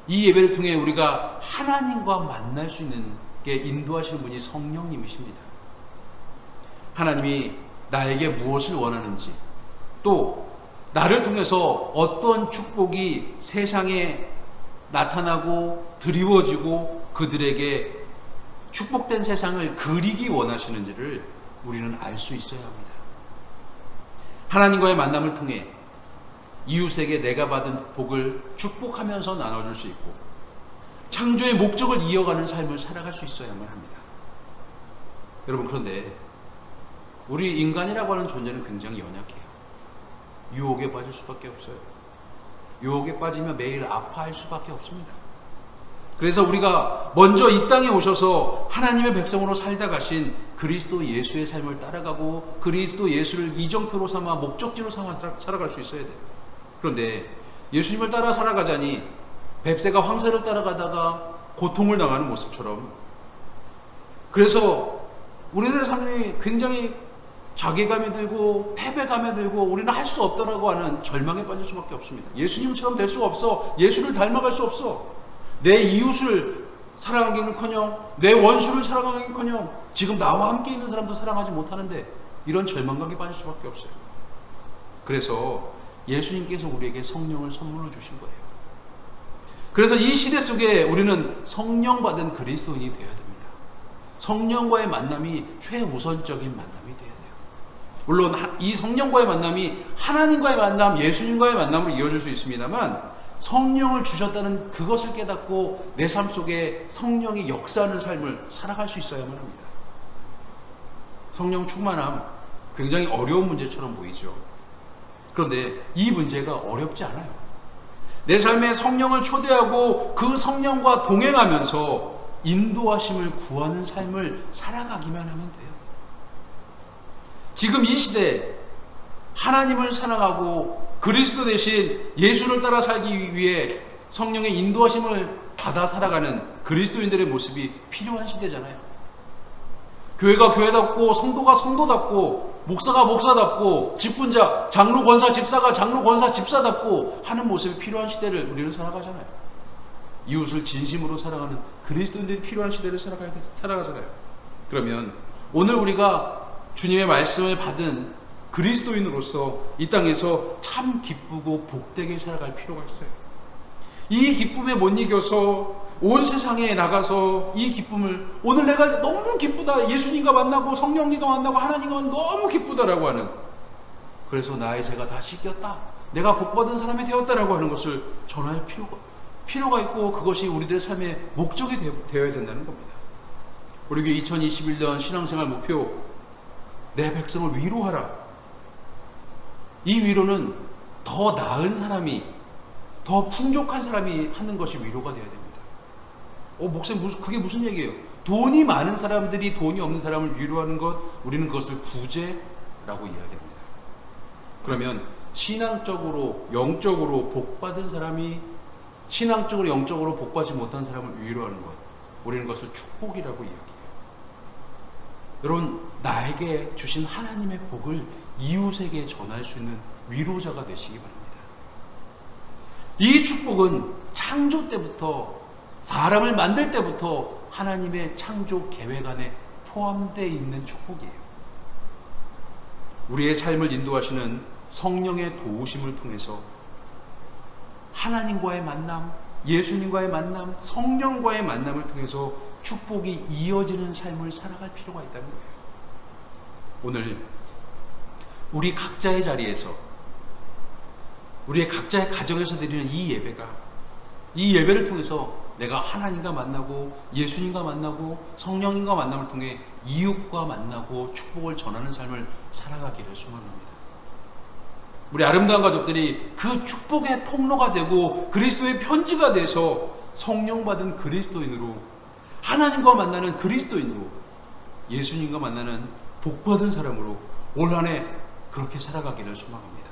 이 예배를 통해 우리가 하나님과 만날 수 있는 게 인도하시는 분이 성령님이십니다. 하나님이 나에게 무엇을 원하는지, 또 나를 통해서 어떤 축복이 세상에 나타나고 드리워지고 그들에게 축복된 세상을 그리기 원하시는지를 우리는 알 수 있어야 합니다. 하나님과의 만남을 통해 이웃에게 내가 받은 복을 축복하면서 나눠줄 수 있고, 창조의 목적을 이어가는 삶을 살아갈 수 있어야만 합니다. 여러분, 그런데 우리 인간이라고 하는 존재는 굉장히 연약해요. 유혹에 빠질 수밖에 없어요. 유혹에 빠지면 매일 아파할 수밖에 없습니다. 그래서 우리가 먼저 이 땅에 오셔서 하나님의 백성으로 살다 가신 그리스도 예수의 삶을 따라가고 그리스도 예수를 이정표로 삼아 목적지로 삼아 살아갈 수 있어야 돼요. 그런데 예수님을 따라 살아가자니 뱁새가 황새를 따라가다가 고통을 당하는 모습처럼, 그래서 우리들의 삶이 굉장히 자괴감이 들고 패배감이 들고 우리는 할 수 없다라고 하는 절망에 빠질 수밖에 없습니다. 예수님처럼 될 수가 없어. 예수를 닮아갈 수 없어. 내 이웃을 사랑하기는커녕 내 원수를 사랑하기는커녕 지금 나와 함께 있는 사람도 사랑하지 못하는데, 이런 절망감에 빠질 수밖에 없어요. 그래서 예수님께서 우리에게 성령을 선물로 주신 거예요. 그래서 이 시대 속에 우리는 성령 받은 그리스도인이 되어야 됩니다. 성령과의 만남이 최우선적인 만남이 되어야 돼요. 물론 이 성령과의 만남이 하나님과의 만남, 예수님과의 만남으로 이어질 수 있습니다만, 성령을 주셨다는 그것을 깨닫고 내 삶 속에 성령이 역사하는 삶을 살아갈 수 있어야만 합니다. 성령 충만함, 굉장히 어려운 문제처럼 보이죠. 그런데 이 문제가 어렵지 않아요. 내 삶에 성령을 초대하고 그 성령과 동행하면서 인도하심을 구하는 삶을 살아가기만 하면 돼요. 지금 이 시대에 하나님을 사랑하고 그리스도 대신 예수를 따라 살기 위해 성령의 인도하심을 받아 살아가는 그리스도인들의 모습이 필요한 시대잖아요. 교회가 교회답고 성도가 성도답고 목사가 목사답고 직분자, 장로 권사 집사가 장로 권사 집사답고 하는 모습이 필요한 시대를 우리는 살아가잖아요. 이웃을 진심으로 사랑하는 그리스도인들이 필요한 시대를 살아가잖아요. 그러면 오늘 우리가 주님의 말씀을 받은 그리스도인으로서 이 땅에서 참 기쁘고 복되게 살아갈 필요가 있어요. 이 기쁨에 못 이겨서 온 세상에 나가서 이 기쁨을, 오늘 내가 너무 기쁘다, 예수님과 만나고 성령님과 만나고 하나님과 만나고 너무 기쁘다라고 하는, 그래서 나의 죄가 다 씻겼다, 내가 복받은 사람이 되었다라고 하는 것을 전할 필요가 있고, 그것이 우리들의 삶의 목적이 되어야 된다는 겁니다. 우리 교회 2021년 신앙생활 목표, 내 백성을 위로하라. 이 위로는 더 나은 사람이, 더 풍족한 사람이 하는 것이 위로가 되어야 됩니다. 목사님, 그게 무슨 얘기예요? 돈이 많은 사람들이 돈이 없는 사람을 위로하는 것, 우리는 그것을 구제라고 이야기합니다. 그러면 신앙적으로, 영적으로 복받은 사람이 신앙적으로, 영적으로 복받지 못한 사람을 위로하는 것, 우리는 그것을 축복이라고 이야기해요. 여러분, 나에게 주신 하나님의 복을 이웃에게 전할 수 있는 위로자가 되시기 바랍니다. 이 축복은 창조 때부터, 사람을 만들 때부터 하나님의 창조 계획 안에 포함되어 있는 축복이에요. 우리의 삶을 인도하시는 성령의 도우심을 통해서 하나님과의 만남, 예수님과의 만남, 성령과의 만남을 통해서 축복이 이어지는 삶을 살아갈 필요가 있다는 거예요. 오늘 우리 각자의 자리에서, 우리의 각자의 가정에서 드리는 이 예배가, 이 예배를 통해서 내가 하나님과 만나고 예수님과 만나고 성령님과 만남을 통해 이웃과 만나고 축복을 전하는 삶을 살아가기를 소망합니다. 우리 아름다운 가족들이 그 축복의 통로가 되고 그리스도의 편지가 돼서 성령 받은 그리스도인으로, 하나님과 만나는 그리스도인으로, 예수님과 만나는 복받은 사람으로 올 한 해 그렇게 살아가기를 소망합니다.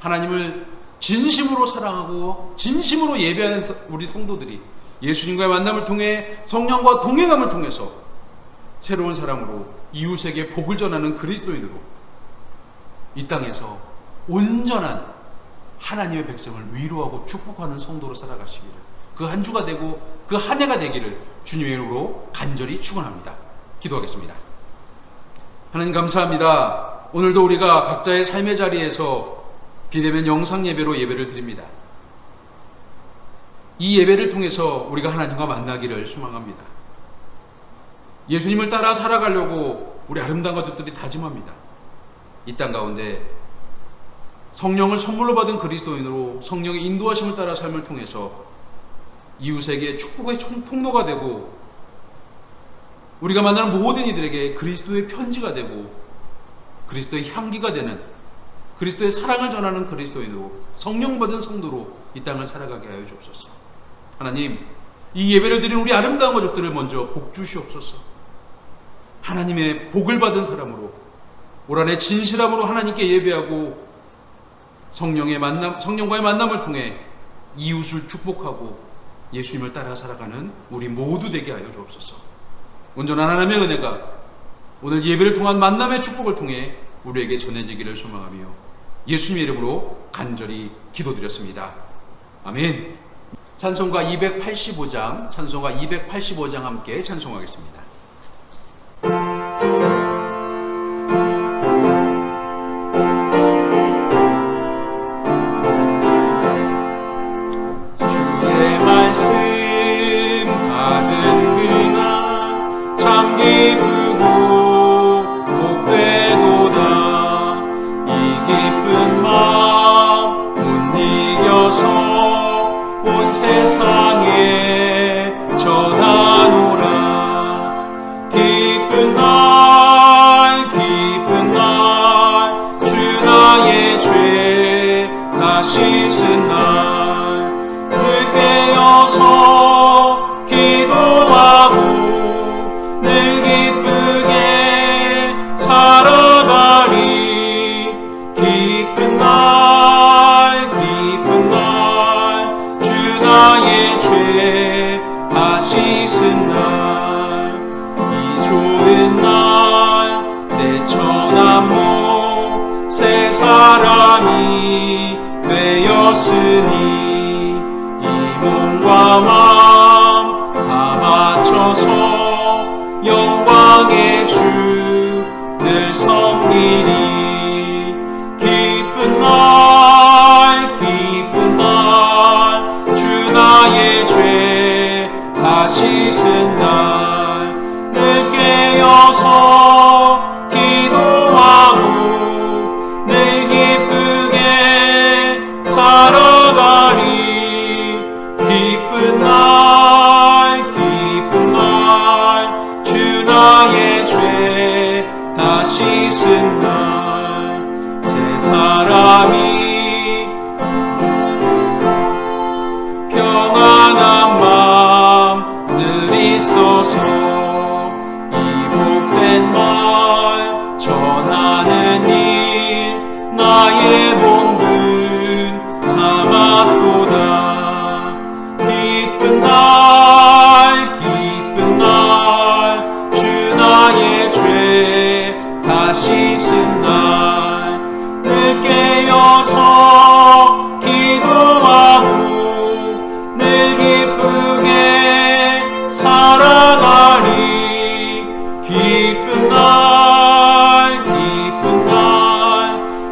하나님을 진심으로 사랑하고 진심으로 예배하는 우리 성도들이 예수님과의 만남을 통해 성령과 동행함을 통해서 새로운 사람으로 이웃에게 복을 전하는 그리스도인으로 이 땅에서 온전한 하나님의 백성을 위로하고 축복하는 성도로 살아가시기를, 그 한 주가 되고 그 한 해가 되기를 주님의 이름으로 간절히 축원합니다. 기도하겠습니다. 하나님 감사합니다. 오늘도 우리가 각자의 삶의 자리에서 비대면 영상 예배로 예배를 드립니다. 이 예배를 통해서 우리가 하나님과 만나기를 소망합니다. 예수님을 따라 살아가려고 우리 아름다운 가족들이 다짐합니다. 이 땅 가운데 성령을 선물로 받은 그리스도인으로 성령의 인도하심을 따라 삶을 통해서 이웃에게 축복의 통로가 되고 우리가 만나는 모든 이들에게 그리스도의 편지가 되고 그리스도의 향기가 되는 그리스도의 사랑을 전하는 그리스도인으로 성령 받은 성도로 이 땅을 살아가게 하여 주옵소서. 하나님, 이 예배를 드린 우리 아름다운 가족들을 먼저 복 주시옵소서. 하나님의 복을 받은 사람으로 올 한해 진실함으로 하나님께 예배하고 성령과의 만남을 통해 이웃을 축복하고 예수님을 따라 살아가는 우리 모두 되게 하여 주옵소서. 온전한 하나님의 은혜가 오늘 예배를 통한 만남의 축복을 통해 우리에게 전해지기를 소망하며 예수님의 이름으로 간절히 기도드렸습니다. 아멘. 찬송가 285장 함께 찬송하겠습니다. 주의 말씀 받은 그날 참 기쁘고 복되도다. 이 기쁜 마음 못 이겨서 온 세상에 전하노라. 기쁜 날 주 나의 죄 다 씻은 날 늘 깨어서 기도하고 늘 기쁘게 살아가리. 기쁜 날 주 나의 죄 다 씻은 날 이 좋은 날 내 천한 몸 새 사람이 되었으니 이 몸과 마음 다 바쳐서 영광의 주 늘 섬기리. 기쁜 날 주 나의 죄 다 씻은 날 늘 깨어서 기도하고 늘 기쁘게 살아가리. 기쁜 날 주 나의 죄 다 씻은 날 새 사람이 평안한 마음 늘 있어서 이 복된 말 전하는 일 나의 본분 삼았도다. 기쁜 날 주 나의 죄 다 씻은 날 늘 깨어서 기도하고 늘 기쁘게 살아가리. 기쁜 날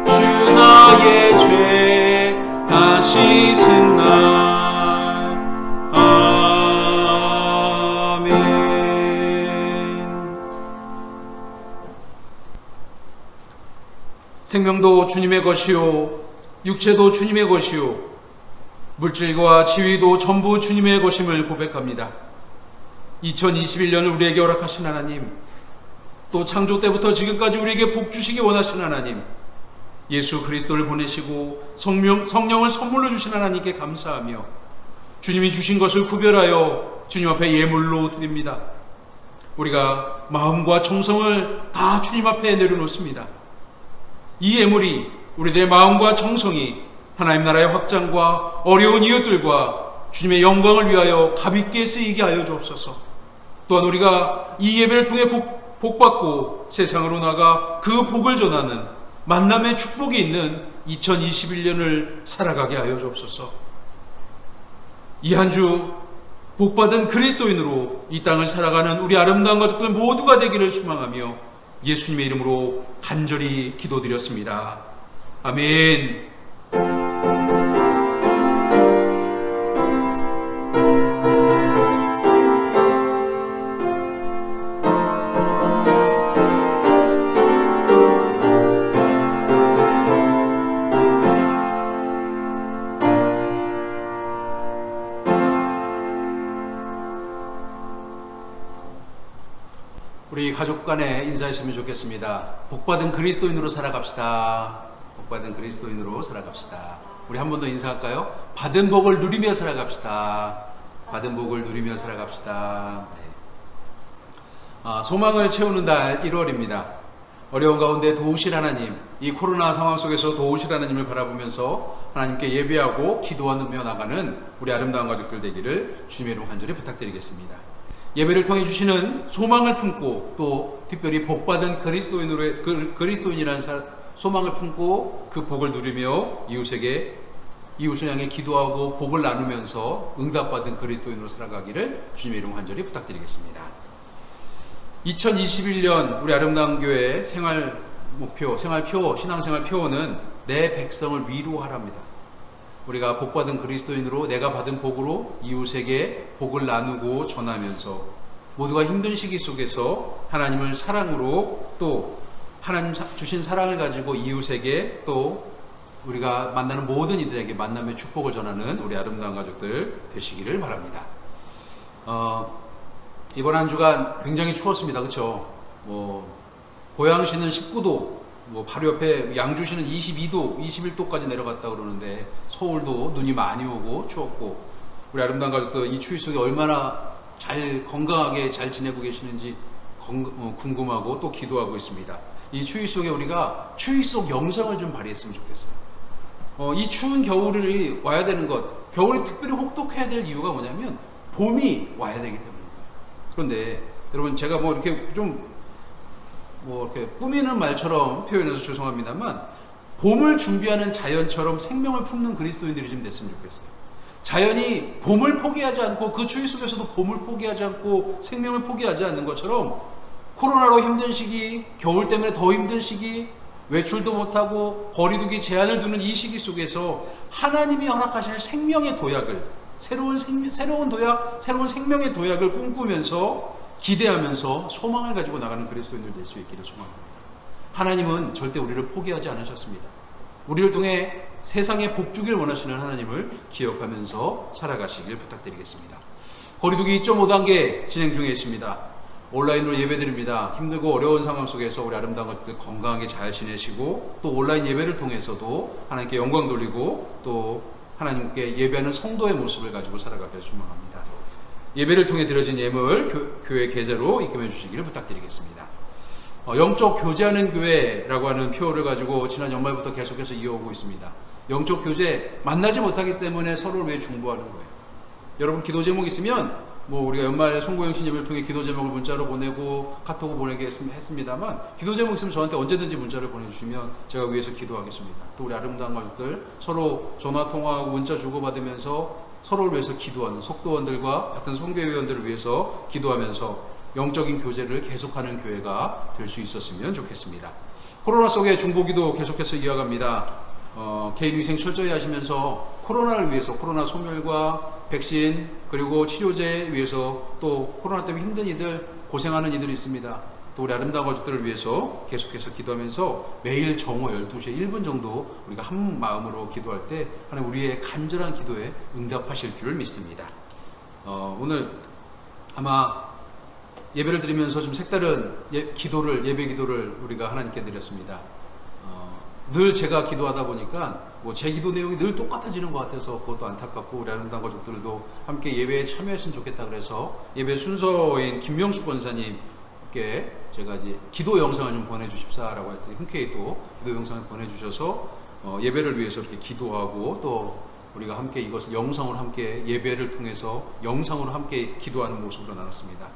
주 나의 죄 다 씻은 날. 아멘. 생명도 주님의 것이요 육체도 주님의 것이요 물질과 지위도 전부 주님의 것임을 고백합니다. 2021년을 우리에게 허락하신 하나님, 또 창조 때부터 지금까지 우리에게 복 주시기 원하신 하나님, 예수 그리스도를 보내시고 성령을 선물로 주신 하나님께 감사하며 주님이 주신 것을 구별하여 주님 앞에 예물로 드립니다. 우리가 마음과 정성을 다 주님 앞에 내려놓습니다. 이 예물이 우리들의 마음과 정성이 하나님 나라의 확장과 어려운 이웃들과 주님의 영광을 위하여 가볍게 쓰이게 하여 주옵소서. 또한 우리가 이 예배를 통해 복받고 세상으로 나가 그 복을 전하는 만남의 축복이 있는 2021년을 살아가게 하여 주옵소서. 이 한 주 복받은 그리스도인으로 이 땅을 살아가는 우리 아름다운 가족들 모두가 되기를 소망하며 예수님의 이름으로 간절히 기도드렸습니다. 아멘. 우리 가족 간에 인사했으면 좋겠습니다. 복받은 그리스도인으로 살아갑시다. 복받은 그리스도인으로 살아갑시다. 우리 한 번 더 인사할까요? 받은 복을 누리며 살아갑시다. 받은 복을 누리며 살아갑시다. 네. 소망을 채우는 달 1월입니다. 어려운 가운데 도우실 하나님, 이 코로나 상황 속에서 도우실 하나님을 바라보면서 하나님께 예배하고 기도하며 나가는 우리 아름다운 가족들 되기를 주님의 이름 간절히 부탁드리겠습니다. 예배를 통해 주시는 소망을 품고 또 특별히 복받은 그리스도인이라는 소망을 품고 그 복을 누리며 이웃을 향해 기도하고 복을 나누면서 응답받은 그리스도인으로 살아가기를 주님의 이름 간절히 부탁드리겠습니다. 2021년 우리 아름다운 교회 생활 목표, 신앙생활 표어는 내 백성을 위로하랍니다. 우리가 복받은 그리스도인으로 내가 받은 복으로 이웃에게 복을 나누고 전하면서 모두가 힘든 시기 속에서 하나님을 사랑으로 또 하나님 주신 사랑을 가지고 이웃에게 또 우리가 만나는 모든 이들에게 만남의 축복을 전하는 우리 아름다운 가족들 되시기를 바랍니다. 이번 한 주간 굉장히 추웠습니다. 그렇죠? 고양시는 19도, 바로 옆에 양주시는 22도, 21도까지 내려갔다 그러는데 서울도 눈이 많이 오고 추웠고 우리 아름다운 가족들 이 추위 속에 얼마나 건강하게 잘 지내고 계시는지 궁금하고 또 기도하고 있습니다. 이 추위 속에 우리가 추위 속 영성을 좀 발휘했으면 좋겠어요. 이 추운 겨울이 와야 되는 것, 겨울이 특별히 혹독해야 될 이유가 뭐냐면 봄이 와야 되기 때문입니다. 그런데 여러분 제가 이렇게 이렇게 꾸미는 말처럼 표현해서 죄송합니다만 봄을 준비하는 자연처럼 생명을 품는 그리스도인들이 좀 됐으면 좋겠어요. 자연이 봄을 포기하지 않고 그 추위 속에서도 봄을 포기하지 않고 생명을 포기하지 않는 것처럼 코로나로 힘든 시기, 겨울 때문에 더 힘든 시기, 외출도 못하고 거리두기 제한을 두는 이 시기 속에서 하나님이 허락하실 생명의 도약을 새로운 생명의 도약을 꿈꾸면서 기대하면서 소망을 가지고 나가는 그리스도인들 될 수 있기를 소망합니다. 하나님은 절대 우리를 포기하지 않으셨습니다. 우리를 통해 세상에 복 주길 원하시는 하나님을 기억하면서 살아가시길 부탁드리겠습니다. 거리두기 2.5단계 진행 중에 있습니다. 온라인으로 예배드립니다. 힘들고 어려운 상황 속에서 우리 아름다운 것들 건강하게 잘 지내시고 또 온라인 예배를 통해서도 하나님께 영광 돌리고 또 하나님께 예배하는 성도의 모습을 가지고 살아가길 소망합니다. 예배를 통해 드려진 예물 교회 계좌로 입금해 주시기를 부탁드리겠습니다. 영적 교제하는 교회라고 하는 표어를 가지고 지난 연말부터 계속해서 이어오고 있습니다. 영적 교제 만나지 못하기 때문에 서로를 위해 중보하는 거예요. 여러분 기도 제목 있으면 우리가 연말에 송고영신 예배를 통해 기도 제목을 문자로 보내고 카톡으로 보내게 했습니다만 기도 제목 있으면 저한테 언제든지 문자를 보내주시면 제가 위해서 기도하겠습니다. 또 우리 아름다운 가족들 서로 전화 통화하고 문자 주고받으면서 서로를 위해서 기도하는 속도원들과 같은 송교회원들을 위해서 기도하면서 영적인 교제를 계속하는 교회가 될 수 있었으면 좋겠습니다. 코로나 속에 중보기도 계속해서 이어갑니다. 개인위생 철저히 하시면서 코로나를 위해서 코로나 소멸과 백신 그리고 치료제 위해서 또 코로나 때문에 힘든 이들 고생하는 이들이 있습니다. 또 우리 아름다운 가족들을 위해서 계속해서 기도하면서 매일 정오 12시에 1분 정도 우리가 한 마음으로 기도할 때 하나님 우리의 간절한 기도에 응답하실 줄 믿습니다. 오늘 아마 예배를 드리면서 좀 색다른 예배 기도를 우리가 하나님께 드렸습니다. 늘 제가 기도하다 보니까 제 기도 내용이 늘 똑같아지는 것 같아서 그것도 안타깝고 우리 아름다운 가족들도 함께 예배에 참여했으면 좋겠다 그래서 예배 순서인 김명숙 권사님께 제가 이제 기도 영상을 좀 보내주십사라고 했더니 흔쾌히 또 기도 영상을 보내주셔서 예배를 위해서 이렇게 기도하고 또 우리가 함께 이것을 영상으로 함께 예배를 통해서 영상으로 함께 기도하는 모습으로 나눴습니다.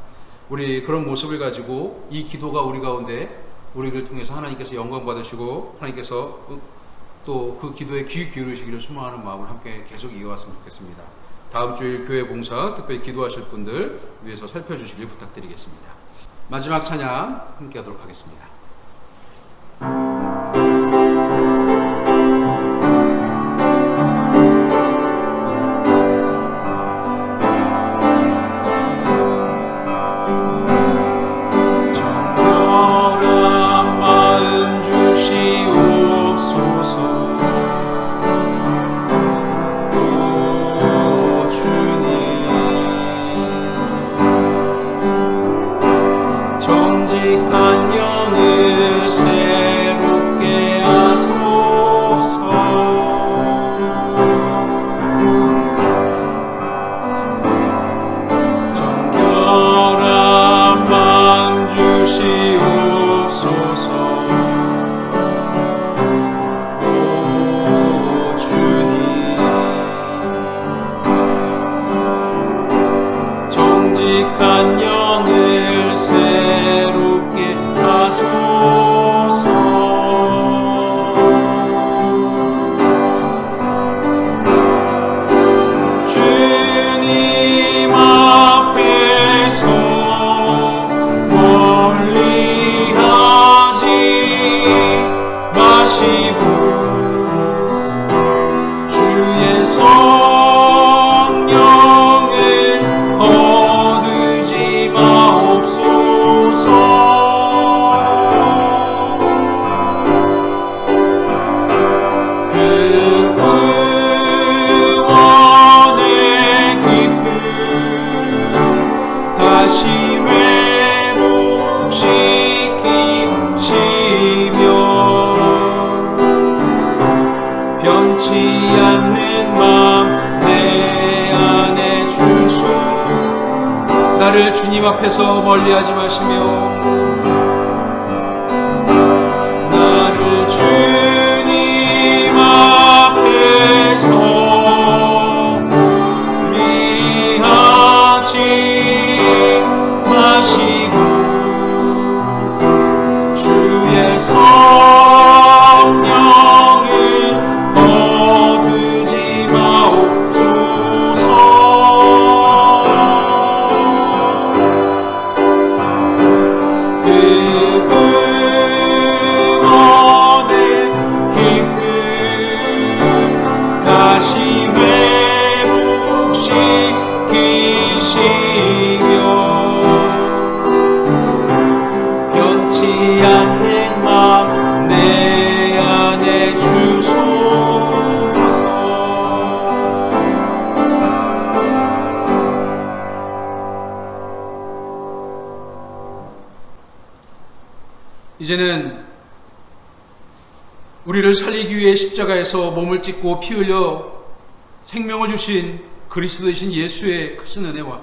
우리 그런 모습을 가지고 이 기도가 우리 가운데 우리를 통해서 하나님께서 영광 받으시고 하나님께서 또 그 기도에 귀 기울이시기를 소망하는 마음을 함께 계속 이어갔으면 좋겠습니다. 다음 주일 교회 봉사 특별히 기도하실 분들 위해서 살펴주시길 부탁드리겠습니다. 마지막 찬양 함께 하도록 하겠습니다. 정자 정직한 영을 새롭게 하소서. 정결한 마음 주시옵소서. 오 주님, 정직한 영을 새롭게 하소서. 주님 앞에서 멀리하지 마시고 주의 성령을 거두지 마옵소서. 그 구원의 기쁨 다시 회복시키시며 변치 않는 마음 내 안에 주소. 나를 주님 앞에서 멀리하지 마시며 나를 주님 앞에서 멀리하지 마시고 주의 성령을 거두지 마옵소서. 그 구원의 기쁨 다시 회복시키시며 변치 않는 마음 내 안에 주소서. 이제는 우리를 살리기 위해 십자가에서 몸을 찢고 피 흘려 생명을 주신 그리스도이신 예수의 크신 은혜와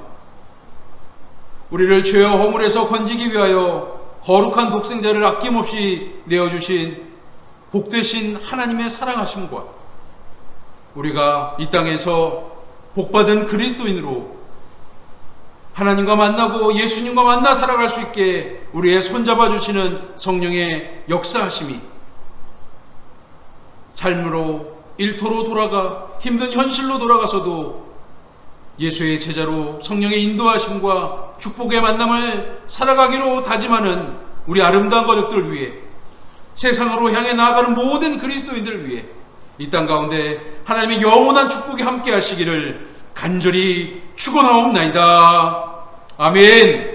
우리를 죄와 허물에서 건지기 위하여 거룩한 독생자를 아낌없이 내어주신 복되신 하나님의 사랑하심과 우리가 이 땅에서 복받은 그리스도인으로 하나님과 만나고 예수님과 만나 살아갈 수 있게 우리의 손잡아 주시는 성령의 역사하심이 삶으로 일터로 돌아가 힘든 현실로 돌아가서도 예수의 제자로 성령의 인도하심과 축복의 만남을 살아가기로 다짐하는 우리 아름다운 가족들 위해 세상으로 향해 나아가는 모든 그리스도인들을 위해 이 땅 가운데 하나님의 영원한 축복이 함께 하시기를 간절히 축원하옵나이다. 아멘.